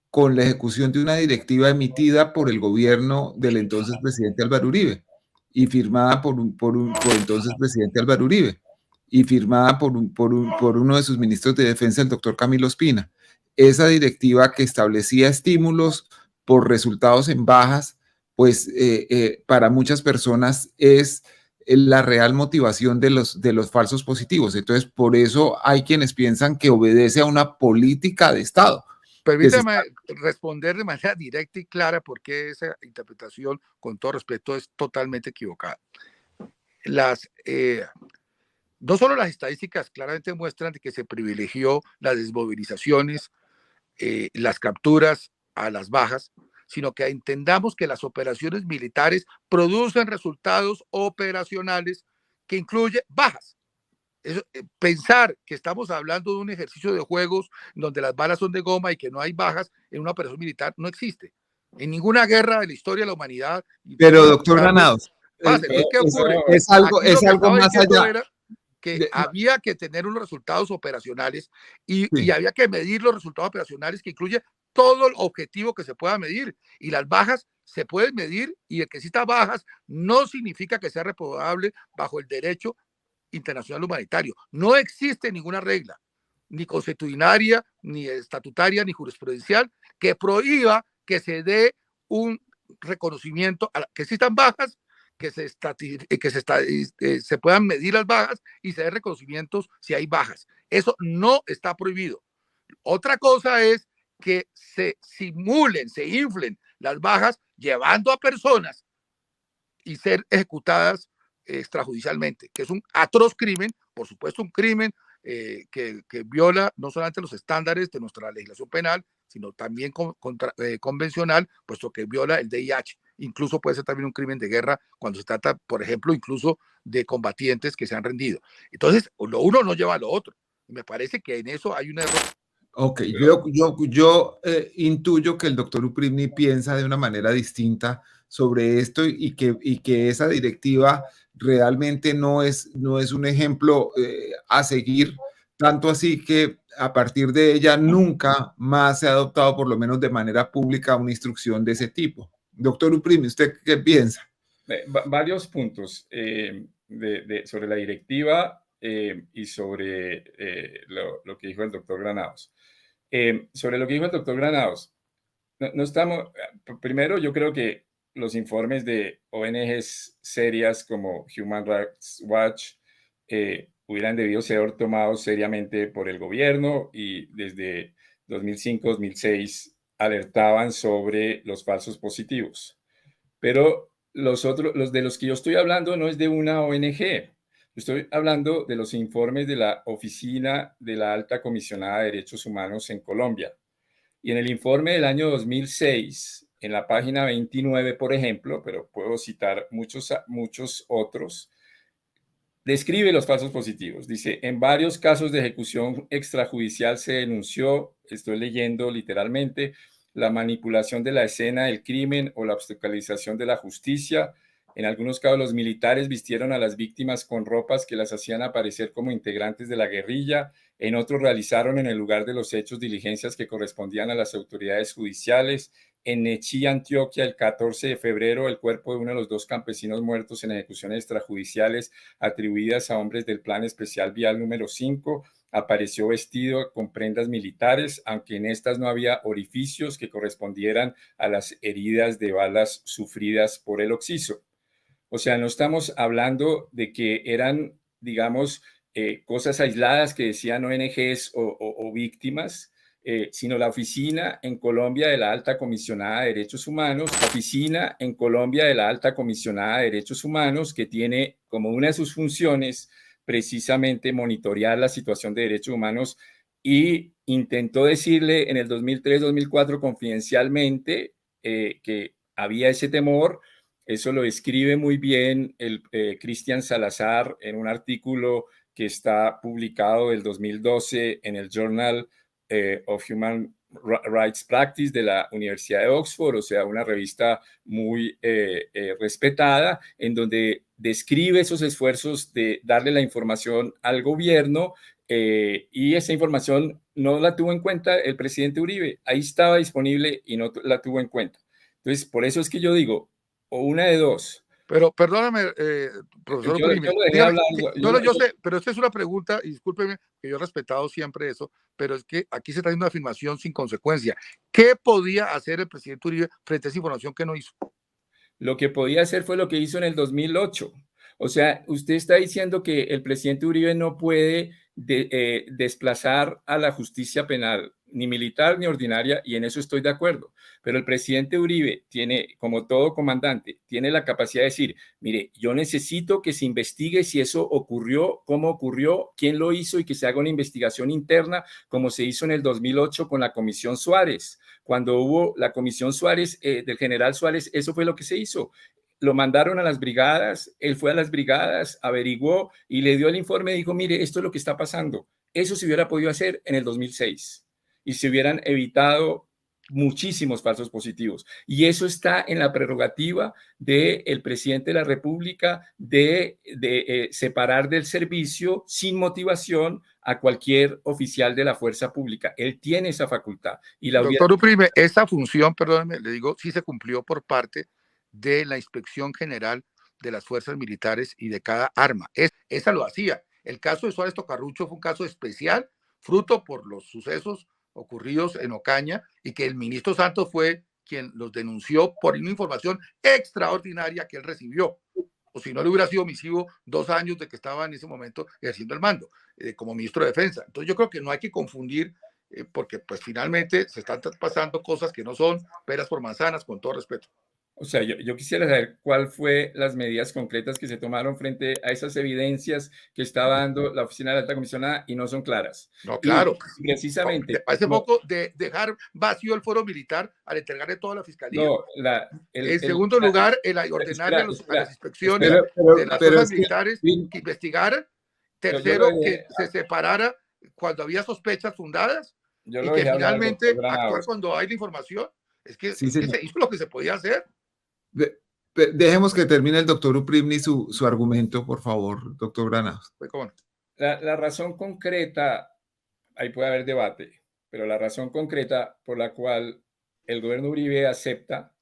con la ejecución de una directiva emitida por el gobierno del entonces presidente Álvaro Uribe y firmada por entonces presidente Álvaro Uribe y firmada por uno de sus ministros de defensa, el doctor Camilo Ospina. Esa directiva que establecía estímulos por resultados en bajas pues para muchas personas es la real motivación de los falsos positivos. Entonces, por eso hay quienes piensan que obedece a una política de Estado. Permítame responder de manera directa y clara porque esa interpretación, con todo respeto, es totalmente equivocada. No solo las estadísticas claramente muestran de que se privilegió las desmovilizaciones, las capturas a las bajas, sino que entendamos que las operaciones militares producen resultados operacionales que incluyen bajas. Pensar que estamos hablando de un ejercicio de juegos donde las balas son de goma y que no hay bajas en una operación militar no existe. En ninguna guerra de la historia de la humanidad. Pero, doctor Granados, entonces, ¿qué ocurre? Es algo más allá. Era que había que tener unos resultados operacionales y había que medir los resultados operacionales que incluye todo el objetivo que se pueda medir. Y las bajas se pueden medir, y el que exista bajas no significa que sea reprobable bajo el derecho internacional humanitario. No existe ninguna regla, ni constitucionaria, ni estatutaria, ni jurisprudencial, que prohíba que se dé un reconocimiento, que existan bajas, que se puedan medir las bajas y se den reconocimientos si hay bajas. Eso no está prohibido. Otra cosa es que se simulen, se inflen las bajas llevando a personas y ser ejecutadas extrajudicialmente, que es un atroz crimen, por supuesto un crimen que viola no solamente los estándares de nuestra legislación penal, sino también convencional, puesto que viola el DIH. Incluso puede ser también un crimen de guerra cuando se trata, por ejemplo, incluso de combatientes que se han rendido. Entonces, lo uno no lleva a lo otro. Y me parece que en eso hay un error. Ok, yo intuyo que el doctor Uprimni piensa de una manera distinta sobre esto y que esa directiva realmente no es un ejemplo a seguir, tanto así que a partir de ella nunca más se ha adoptado, por lo menos de manera pública, una instrucción de ese tipo. Doctor Uprimni, ¿usted qué piensa? Varios puntos sobre la directiva y sobre lo que dijo el doctor Granados. Sobre lo que dijo el doctor Granados, no estamos, primero yo creo que los informes de ONGs serias como Human Rights Watch hubieran debido ser tomados seriamente por el gobierno, y desde 2005-2006 alertaban sobre los falsos positivos. Pero los de los que yo estoy hablando no es de una ONG. Estoy hablando de los informes de la Oficina de la Alta Comisionada de Derechos Humanos en Colombia. Y en el informe del año 2006, en la página 29, por ejemplo, pero puedo citar muchos otros, describe los falsos positivos. Dice: en varios casos de ejecución extrajudicial se denunció, estoy leyendo literalmente, la manipulación de la escena del crimen o la obstaculización de la justicia. En algunos casos, los militares vistieron a las víctimas con ropas que las hacían aparecer como integrantes de la guerrilla. En otros, realizaron en el lugar de los hechos diligencias que correspondían a las autoridades judiciales. En Nechí, Antioquia, el 14 de febrero, el cuerpo de uno de los 2 campesinos muertos en ejecuciones extrajudiciales atribuidas a hombres del Plan Especial Vial número 5 apareció vestido con prendas militares, aunque en estas no había orificios que correspondieran a las heridas de balas sufridas por el occiso. O sea, no estamos hablando de que eran, digamos, cosas aisladas que decían ONGs o víctimas, sino la oficina en Colombia de la Alta Comisionada de Derechos Humanos, que tiene como una de sus funciones precisamente monitorear la situación de derechos humanos, y intentó decirle en el 2003-2004 confidencialmente que había ese temor. Eso lo escribe muy bien el Cristian Salazar en un artículo que está publicado el 2012 en el Journal of Human Rights Practice de la Universidad de Oxford, o sea, una revista muy respetada, en donde describe esos esfuerzos de darle la información al gobierno, y esa información no la tuvo en cuenta el presidente Uribe. Ahí estaba disponible y no la tuvo en cuenta. Entonces, por eso es que yo digo, o una de dos. Pero perdóname, profesor Uprimni. Yo sé, pero esta es una pregunta, y discúlpeme que yo he respetado siempre eso, pero es que aquí se está haciendo una afirmación sin consecuencia. ¿Qué podía hacer el presidente Uribe frente a esa información que no hizo? Lo que podía hacer fue lo que hizo en el 2008. O sea, usted está diciendo que el presidente Uribe no puede desplazar a la justicia penal, ni militar ni ordinaria, y en eso estoy de acuerdo. Pero el presidente Uribe tiene, como todo comandante, tiene la capacidad de decir, mire, yo necesito que se investigue si eso ocurrió, cómo ocurrió, quién lo hizo y que se haga una investigación interna, como se hizo en el 2008 con la Comisión Suárez. Cuando hubo la Comisión Suárez, del general Suárez, eso fue lo que se hizo. Lo mandaron a las brigadas, él fue a las brigadas, averiguó y le dio el informe y dijo, mire, esto es lo que está pasando. Eso se hubiera podido hacer en el 2006 y se hubieran evitado muchísimos falsos positivos. Y eso está en la prerrogativa del presidente de la República de separar del servicio sin motivación a cualquier oficial de la fuerza pública. Él tiene esa facultad. Y la Doctor Uprime, esa función, perdóneme, le digo, sí se cumplió por parte de la Inspección General de las Fuerzas Militares y de cada arma. Esa lo hacía. El caso de Suárez Tocarrucho fue un caso especial, fruto por los sucesos ocurridos en Ocaña, y que el ministro Santos fue quien los denunció por una información extraordinaria que él recibió. O si no, le hubiera sido omisivo 2 años de que estaba en ese momento ejerciendo el mando como ministro de Defensa. Entonces yo creo que no hay que confundir porque pues finalmente se están pasando cosas que no son peras por manzanas, con todo respeto. O sea, yo quisiera saber cuál fue las medidas concretas que se tomaron frente a esas evidencias que estaba dando la Oficina de la Alta Comisionada y no son claras. No, claro. Y precisamente. Hace poco de dejar vacío el foro militar al entregarle todo a la fiscalía. No, en segundo lugar, el ordenarle a las inspecciones de las fuerzas militares que investigaran. Tercero, que se separara cuando había sospechas fundadas y que finalmente actuar cuando hay la información. Es que se hizo lo que se podía hacer. Dejemos que termine el doctor Uprimni su argumento, por favor, doctor Granados. La razón concreta, ahí puede haber debate, pero la razón concreta por la cual el gobierno Uribe acepta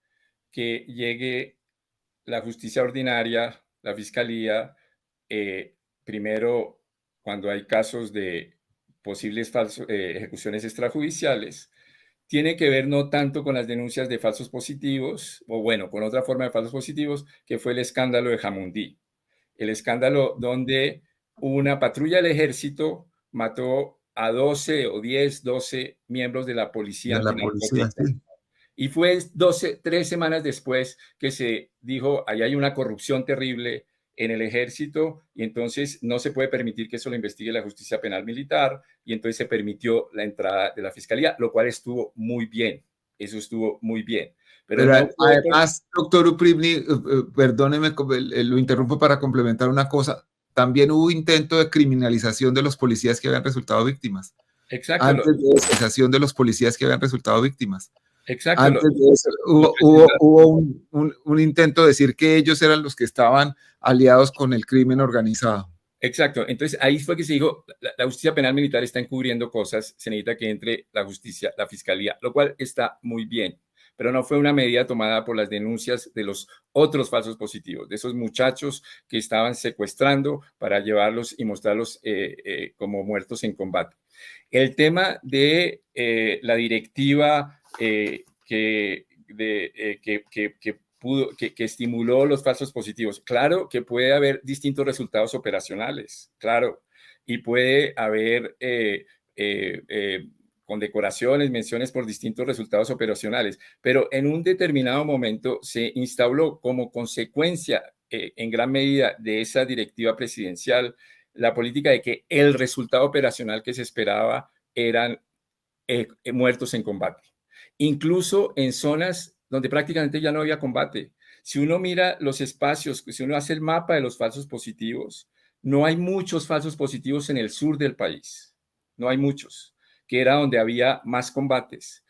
que llegue la justicia ordinaria, la fiscalía, primero cuando hay casos de posibles ejecuciones extrajudiciales, tiene que ver no tanto con las denuncias de falsos positivos, o bueno, con otra forma de falsos positivos, que fue el escándalo de Jamundí. El escándalo donde una patrulla del ejército mató a 12 o 10, 12 miembros de la policía. Sí. Y fue 3 semanas después que se dijo, ahí hay una corrupción terrible en el ejército y entonces no se puede permitir que eso lo investigue la justicia penal militar, y entonces se permitió la entrada de la fiscalía, lo cual estuvo muy bien. Eso estuvo muy bien. Pero no, además, doctor Uprimni, perdóneme, lo interrumpo para complementar una cosa. También hubo intento de criminalización de los policías que habían resultado víctimas. Exacto. Antes de la cesación de los policías que habían resultado víctimas. Exacto. Antes de eso, hubo un intento de decir que ellos eran los que estaban aliados con el crimen organizado. Exacto. Entonces ahí fue que se dijo, la justicia penal militar está encubriendo cosas, se necesita que entre la justicia, la fiscalía, lo cual está muy bien, pero no fue una medida tomada por las denuncias de los otros falsos positivos, de esos muchachos que estaban secuestrando para llevarlos y mostrarlos como muertos en combate. El tema de la directiva que estimuló los falsos positivos. Claro que puede haber distintos resultados operacionales, claro, y puede haber condecoraciones, menciones por distintos resultados operacionales, pero en un determinado momento se instauró como consecuencia, en gran medida, de esa directiva presidencial, la política de que el resultado operacional que se esperaba eran muertos en combate, incluso en zonas donde prácticamente ya no había combate. Si uno mira los espacios, si uno hace el mapa de los falsos positivos, no hay muchos falsos positivos en el sur del país, no hay muchos, que era donde había más combates.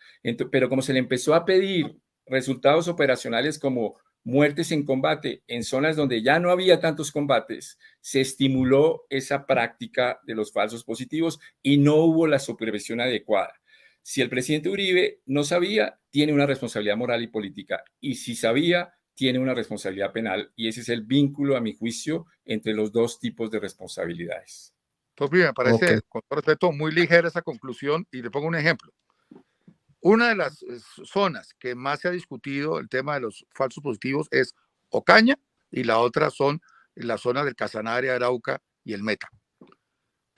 Pero como se le empezó a pedir resultados operacionales como muertes en combate en zonas donde ya no había tantos combates, se estimuló esa práctica de los falsos positivos y no hubo la supervisión adecuada. Si el presidente Uribe no sabía, tiene una responsabilidad moral y política, y si sabía, tiene una responsabilidad penal, y ese es el vínculo, a mi juicio, entre los dos tipos de responsabilidades. Pues bien, me parece, con todo respeto, muy ligera esa conclusión, y le pongo un ejemplo. Una de las zonas que más se ha discutido el tema de los falsos positivos es Ocaña y la otra son las zonas del Casanare, Arauca y el Meta.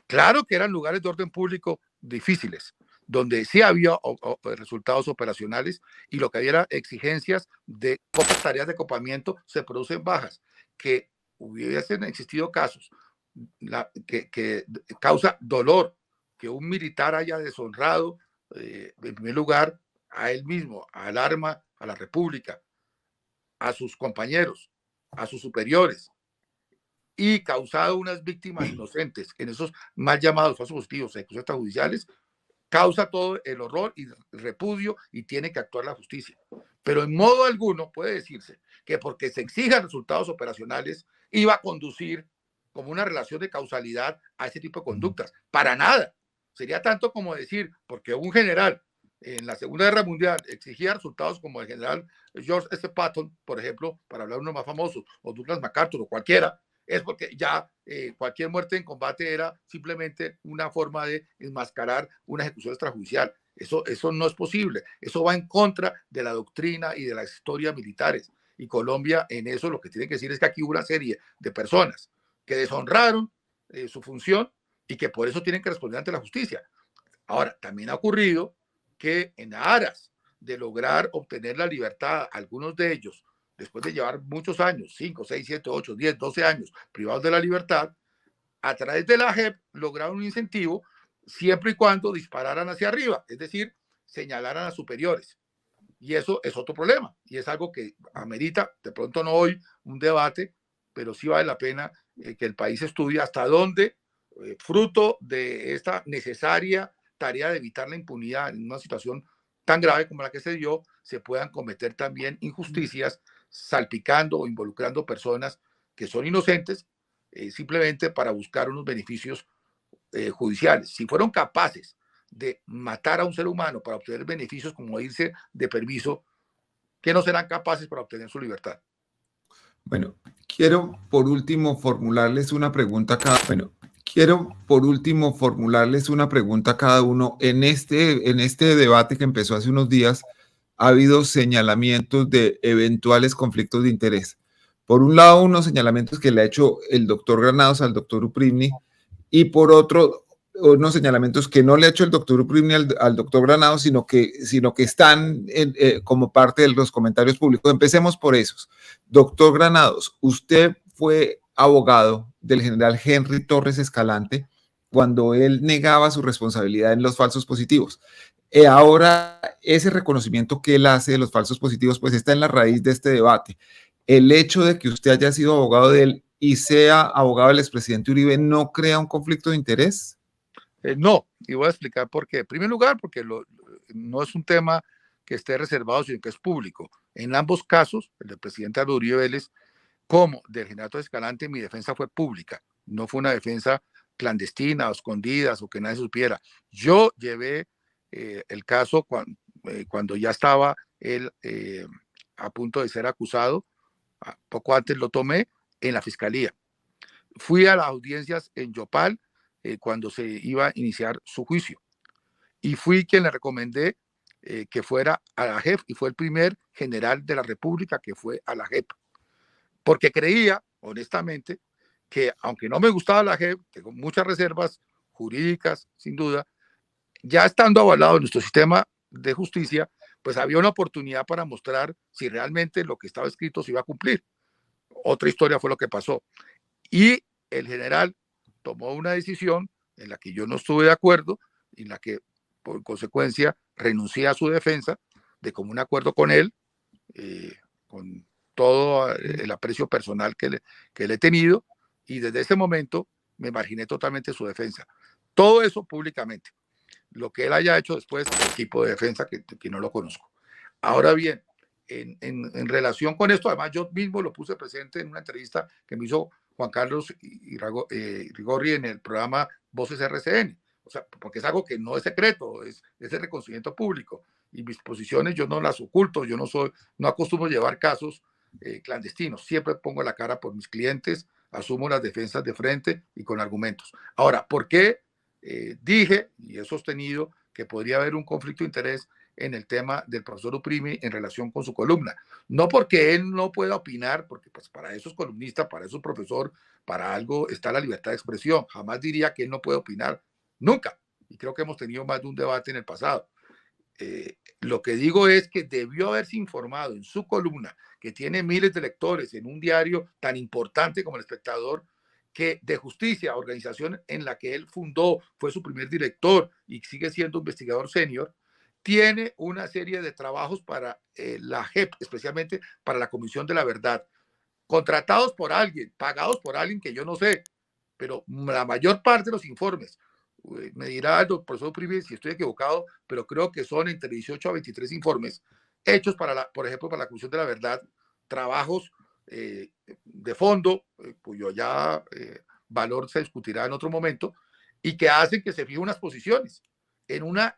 Claro que eran lugares de orden público difíciles, donde sí había resultados operacionales y lo que había era exigencias de pocas tareas de copamiento, se producen bajas, que hubiesen existido casos que causa dolor que un militar haya deshonrado, en primer lugar, a él mismo, al arma, a la república, a sus compañeros, a sus superiores, y causado unas víctimas inocentes en esos mal llamados falsos positivos, ejecuciones extrajudiciales, causa todo el horror y repudio y tiene que actuar la justicia. Pero en modo alguno puede decirse que porque se exijan resultados operacionales iba a conducir como una relación de causalidad a ese tipo de conductas. Para nada. Sería tanto como decir, porque un general en la Segunda Guerra Mundial exigía resultados como el general George S. Patton, por ejemplo, para hablar de uno más famoso, o Douglas MacArthur o cualquiera, es porque ya cualquier muerte en combate era simplemente una forma de enmascarar una ejecución extrajudicial. Eso no es posible. Eso va en contra de la doctrina y de las historias militares. Y Colombia en eso lo que tiene que decir es que aquí hubo una serie de personas que deshonraron su función y que por eso tienen que responder ante la justicia. Ahora, también ha ocurrido que en aras de lograr obtener la libertad, algunos de ellos, después de llevar muchos años, 5, 6, 7, 8, 10, 12 años privados de la libertad, a través de la JEP lograron un incentivo siempre y cuando dispararan hacia arriba, es decir, señalaran a superiores. Y eso es otro problema, y es algo que amerita, de pronto no hoy, un debate, pero sí vale la pena que el país estudie hasta dónde, fruto de esta necesaria tarea de evitar la impunidad en una situación tan grave como la que se dio, se puedan cometer también injusticias salpicando o involucrando personas que son inocentes simplemente para buscar unos beneficios judiciales. Si fueron capaces de matar a un ser humano para obtener beneficios como irse de permiso, ¿qué no serán capaces para obtener su libertad? Bueno, quiero por último formularles una pregunta a cada uno. En este debate que empezó hace unos días, ha habido señalamientos de eventuales conflictos de interés. Por un lado, unos señalamientos que le ha hecho el doctor Granados al doctor Uprimni, y por otro, unos señalamientos que no le ha hecho el doctor Uprimni al doctor Granados, sino que están como parte de los comentarios públicos. Empecemos por esos. Doctor Granados, usted fue abogado del general Henry Torres Escalante cuando él negaba su responsabilidad en los falsos positivos. Ahora, ese reconocimiento que él hace de los falsos positivos, pues está en la raíz de este debate. El hecho de que usted haya sido abogado de él y sea abogado del expresidente Uribe, ¿no crea un conflicto de interés? No, y voy a explicar por qué. En primer lugar, porque no es un tema que esté reservado, sino que es público. En ambos casos, el del presidente Álvaro Uribe Vélez como del general Torres Escalante, mi defensa fue pública. No fue una defensa clandestina o escondidas o que nadie supiera. Yo llevé el caso cuando ya estaba él a punto de ser acusado. Poco antes lo tomé en la fiscalía. Fui a las audiencias en Yopal cuando se iba a iniciar su juicio. Y fui quien le recomendé que fuera a la JEP y fue el primer general de la República que fue a la JEP. Porque creía, honestamente, que aunque no me gustaba la JEP, tengo muchas reservas jurídicas, sin duda, ya estando avalado en nuestro sistema de justicia, pues había una oportunidad para mostrar si realmente lo que estaba escrito se iba a cumplir. Otra historia fue lo que pasó. Y el general tomó una decisión en la que yo no estuve de acuerdo, en la que por consecuencia renuncié a su defensa de común acuerdo con él, con todo el aprecio personal que le he tenido, y desde ese momento me marginé totalmente su defensa. Todo eso públicamente. Lo que él haya hecho después, el equipo de defensa, que no lo conozco. Ahora bien, en relación con esto, además yo mismo lo puse presente en una entrevista que me hizo Juan Carlos Rigorri en el programa Voces RCN. O sea, porque es algo que no es secreto, es el reconocimiento público. Y mis posiciones yo no las oculto, yo no acostumbro llevar casos clandestinos. Siempre pongo la cara por mis clientes, asumo las defensas de frente y con argumentos. Ahora, ¿por qué dije y he sostenido que podría haber un conflicto de interés en el tema del profesor Uprimi en relación con su columna. No porque él no pueda opinar, porque pues para eso es columnista, para eso es profesor, para algo está la libertad de expresión. Jamás diría que él no puede opinar, nunca. Y creo que hemos tenido más de un debate en el pasado. Lo que digo es que debió haberse informado en su columna, que tiene miles de lectores en un diario tan importante como El Espectador, que de Justicia, organización en la que él fundó, fue su primer director y sigue siendo investigador senior, tiene una serie de trabajos para la JEP, especialmente para la Comisión de la Verdad, contratados por alguien, pagados por alguien que yo no sé, pero la mayor parte de los informes, me dirá el profesor Privi si estoy equivocado, pero creo que son entre 18 a 23 informes hechos para por ejemplo, para la Comisión de la Verdad, trabajos de fondo, cuyo ya valor se discutirá en otro momento, y que hacen que se fijen unas posiciones en una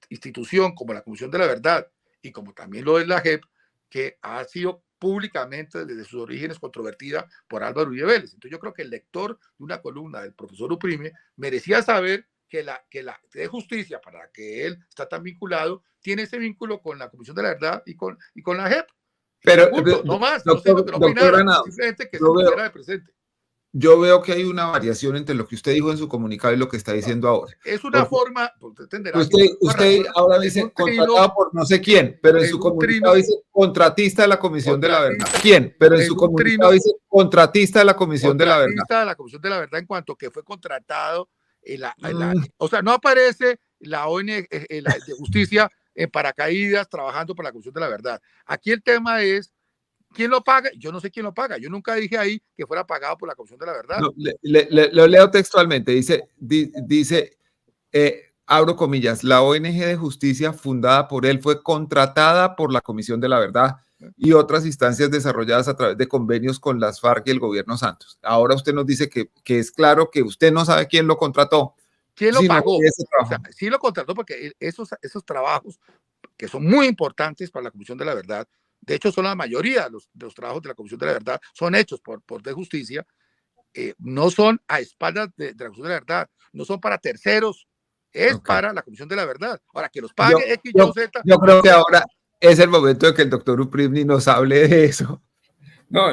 institución como la Comisión de la Verdad y como también lo es la JEP, que ha sido públicamente desde sus orígenes controvertida por Álvaro Uribe Vélez. Entonces yo creo que el lector de una columna del profesor Uprime merecía saber que la de Justicia, para la que él está tan vinculado, tiene ese vínculo con la Comisión de la Verdad y con la JEP. Pero, Punto, no más, no doctor, estoy que no opinara, Granados, simplemente que se pusiera de presente. yo veo que hay una variación entre lo que usted dijo en su comunicado y lo que está diciendo ahora. Es una forma, pues entenderá usted ahora dice contratado por no sé quién, pero en su comunicado dice contratista de la Comisión de la Verdad. ¿Quién? Pero en su comunicado dice contratista de la Comisión de la Verdad. Contratista de la Comisión de la Verdad en cuanto que fue contratado, o sea, no aparece la ONG de Justicia en paracaídas trabajando por la Comisión de la Verdad. Aquí el tema es ¿quién lo paga? Yo no sé quién lo paga. Yo nunca dije ahí que fuera pagado por la Comisión de la Verdad. No, lo leo textualmente. Dice abro comillas, la ONG de justicia fundada por él fue contratada por la Comisión de la Verdad y otras instancias desarrolladas a través de convenios con las FARC y el gobierno Santos. Ahora usted nos dice que es claro que usted no sabe quién lo contrató. ¿Quién lo pagó? O sea, sí lo contrató porque esos trabajos que son muy importantes para la Comisión de la Verdad, de hecho son la mayoría de los trabajos de la Comisión de la Verdad, son hechos por de Justicia, no son a espaldas de la Comisión de la Verdad, no son para terceros, es para la Comisión de la Verdad. Ahora, que los pague X, Y, Z. Yo creo que ahora es el momento de que el doctor Uprimi nos hable de eso. No,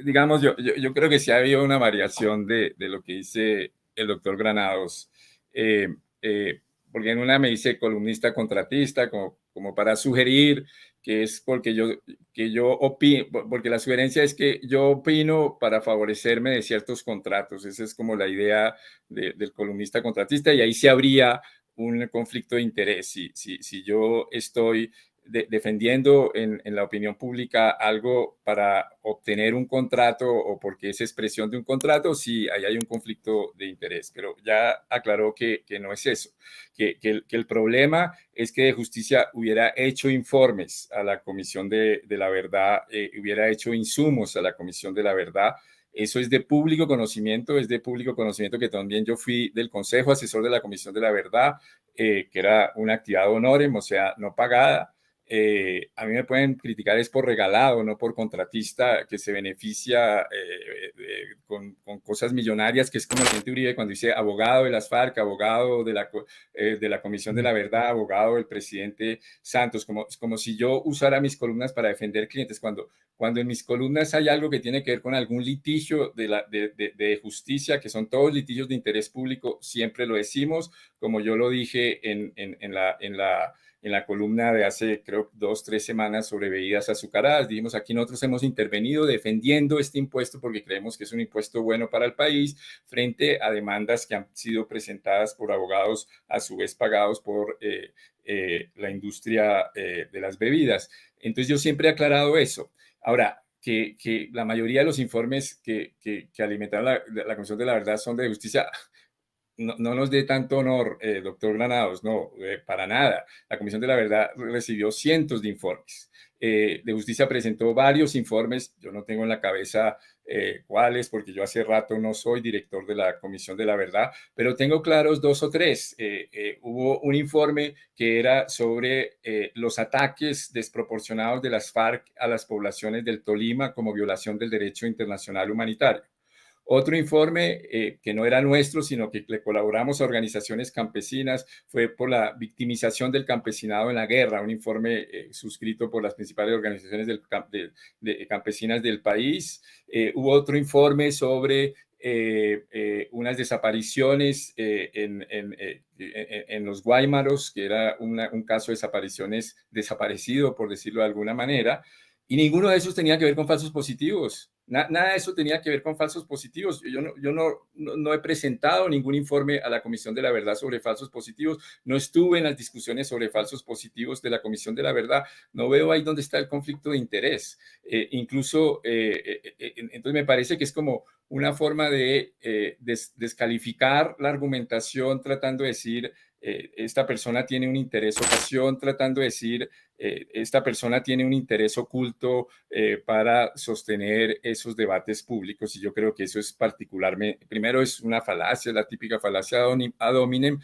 digamos, yo creo que sí ha habido una variación de lo que dice el doctor Granados, porque en una me dice columnista contratista, como para sugerir que es porque yo opino, porque la sugerencia es que yo opino para favorecerme de ciertos contratos. Esa es como la idea del columnista contratista, y ahí sí habría un conflicto de interés. Si yo estoy defendiendo en la opinión pública algo para obtener un contrato o porque es expresión de un contrato, sí, ahí hay un conflicto de interés. Pero ya aclaró que no es eso, que el problema es que de Justicia hubiera hecho informes a la Comisión de la Verdad, hubiera hecho insumos a la Comisión de la Verdad. Eso es de público conocimiento, que también yo fui del Consejo Asesor de la Comisión de la Verdad, que era una actividad honorem, o sea, no pagada. A mí me pueden criticar es por regalado, no por contratista que se beneficia con cosas millonarias, que es como el presidente Uribe cuando dice abogado de las FARC, abogado de la Comisión de la Verdad, abogado del presidente Santos, como si yo usara mis columnas para defender clientes, cuando en mis columnas hay algo que tiene que ver con algún litigio de justicia, que son todos litigios de interés público, siempre lo decimos, como yo lo dije en la columna de hace, creo, 2-3 semanas sobre bebidas azucaradas. Dijimos, aquí nosotros hemos intervenido defendiendo este impuesto porque creemos que es un impuesto bueno para el país frente a demandas que han sido presentadas por abogados a su vez pagados por la industria de las bebidas. Entonces yo siempre he aclarado eso. Ahora, que la mayoría de los informes que alimentaron la Comisión de la Verdad son de Justicia. No nos dé tanto honor, doctor Granados, no, para nada. La Comisión de la Verdad recibió cientos de informes. De Justicia presentó varios informes, yo no tengo en la cabeza cuáles, porque yo hace rato no soy director de la Comisión de la Verdad, pero tengo claros 2 o 3. Hubo un informe que era sobre los ataques desproporcionados de las FARC a las poblaciones del Tolima como violación del derecho internacional humanitario. Otro informe que no era nuestro, sino que le colaboramos a organizaciones campesinas, fue por la victimización del campesinado en la guerra, un informe suscrito por las principales organizaciones de campesinas del país. Hubo otro informe sobre unas desapariciones en los Guáimaros, que era un caso de desapariciones desaparecido, por decirlo de alguna manera, y ninguno de esos tenía que ver con falsos positivos. Nada de eso tenía que ver con falsos positivos. Yo no he presentado ningún informe a la Comisión de la Verdad sobre falsos positivos. No estuve en las discusiones sobre falsos positivos de la Comisión de la Verdad. No veo ahí dónde está el conflicto de interés. Entonces me parece que es como una forma de descalificar la argumentación tratando de decir esta persona tiene un interés ocasión, tratando de decir esta persona tiene un interés oculto para sostener esos debates públicos, y yo creo que eso es particularmente, primero es una falacia, la típica falacia ad hominem,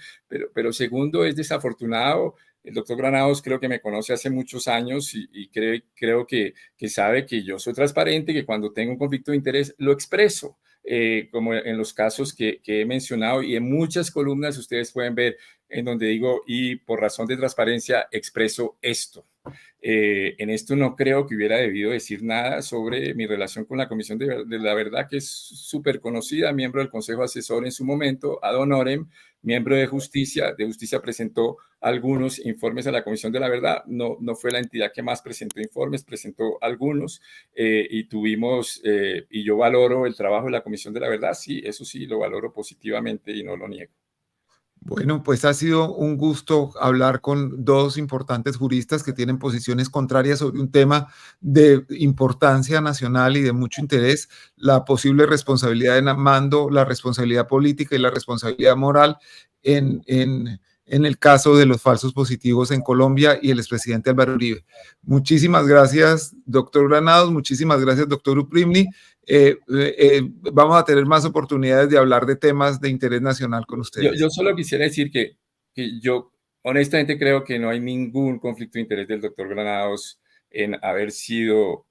pero segundo es desafortunado. El doctor Granados creo que me conoce hace muchos años y creo que sabe que yo soy transparente, que cuando tengo un conflicto de interés lo expreso. Como en los casos que he mencionado, y en muchas columnas ustedes pueden ver en donde digo, y por razón de transparencia expreso esto. En esto no creo que hubiera debido decir nada sobre mi relación con la Comisión de la Verdad, que es súper conocida, miembro del Consejo Asesor en su momento, ad honorem, miembro de Justicia. De Justicia presentó algunos informes a la Comisión de la Verdad. No fue la entidad que más presentó informes, presentó algunos y yo valoro el trabajo de la Comisión de la Verdad. Sí, eso sí, lo valoro positivamente y no lo niego. Bueno, pues ha sido un gusto hablar con dos importantes juristas que tienen posiciones contrarias sobre un tema de importancia nacional y de mucho interés, la posible responsabilidad de mando, la responsabilidad política y la responsabilidad moral en el caso de los falsos positivos en Colombia y el expresidente Álvaro Uribe. Muchísimas gracias, doctor Granados, muchísimas gracias, doctor Uprimni. Vamos a tener más oportunidades de hablar de temas de interés nacional con ustedes. Yo solo quisiera decir que yo honestamente creo que no hay ningún conflicto de interés del doctor Granados en haber sido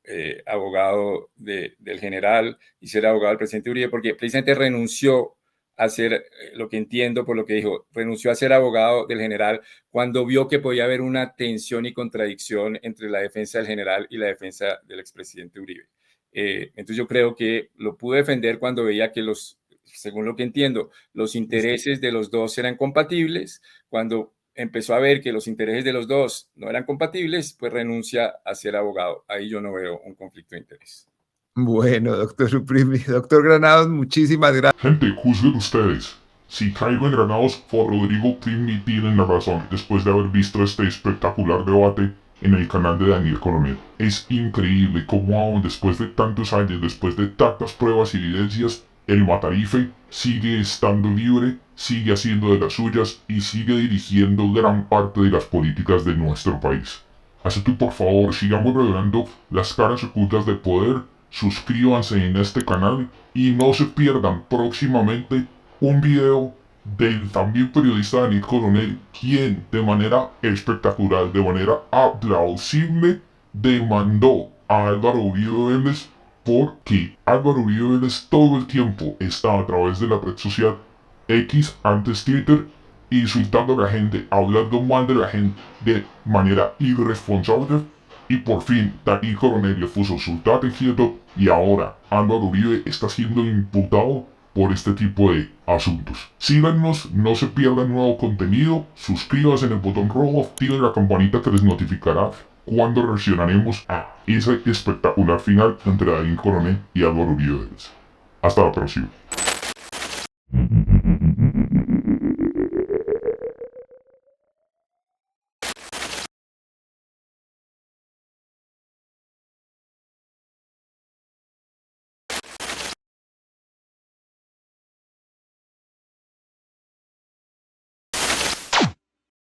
abogado del general y ser abogado del presidente Uribe, porque precisamente renunció a ser, lo que entiendo por lo que dijo, renunció a ser abogado del general cuando vio que podía haber una tensión y contradicción entre la defensa del general y la defensa del expresidente Uribe. Entonces yo creo que lo pude defender cuando veía que según lo que entiendo, los intereses de los dos eran compatibles. Cuando empezó a ver que los intereses de los dos no eran compatibles, pues renuncia a ser abogado. Ahí yo no veo un conflicto de interés. Bueno, doctor Uprimni, doctor Granados, muchísimas gracias. Gente, juzguen ustedes. Si caigo en Granados, por Rodrigo Uprimni tienen la razón, después de haber visto este espectacular debate en el canal de Daniel Coronel. Es increíble cómo aún después de tantos años, después de tantas pruebas y evidencias, el Matarife sigue estando libre, sigue haciendo de las suyas y sigue dirigiendo gran parte de las políticas de nuestro país. Así que por favor, sigamos revelando las caras ocultas de poder, suscríbanse en este canal y no se pierdan próximamente un video del también periodista Daniel Coronel, quien de manera espectacular, de manera aplausible, demandó a Álvaro Uribe Vélez porque Álvaro Uribe Vélez todo el tiempo está a través de la red social X, antes Twitter, insultando a la gente, hablando mal de la gente de manera irresponsable, y por fin Daniel Coronel le puso su tate quieto y ahora Álvaro Uribe está siendo imputado por este tipo de asuntos. Síganos, no se pierdan nuevo contenido, suscríbanse en el botón rojo, activen la campanita que les notificará cuando reaccionaremos a ese espectacular final entre Daniel Coronel y Álvaro Uribe Vélez. Hasta la próxima.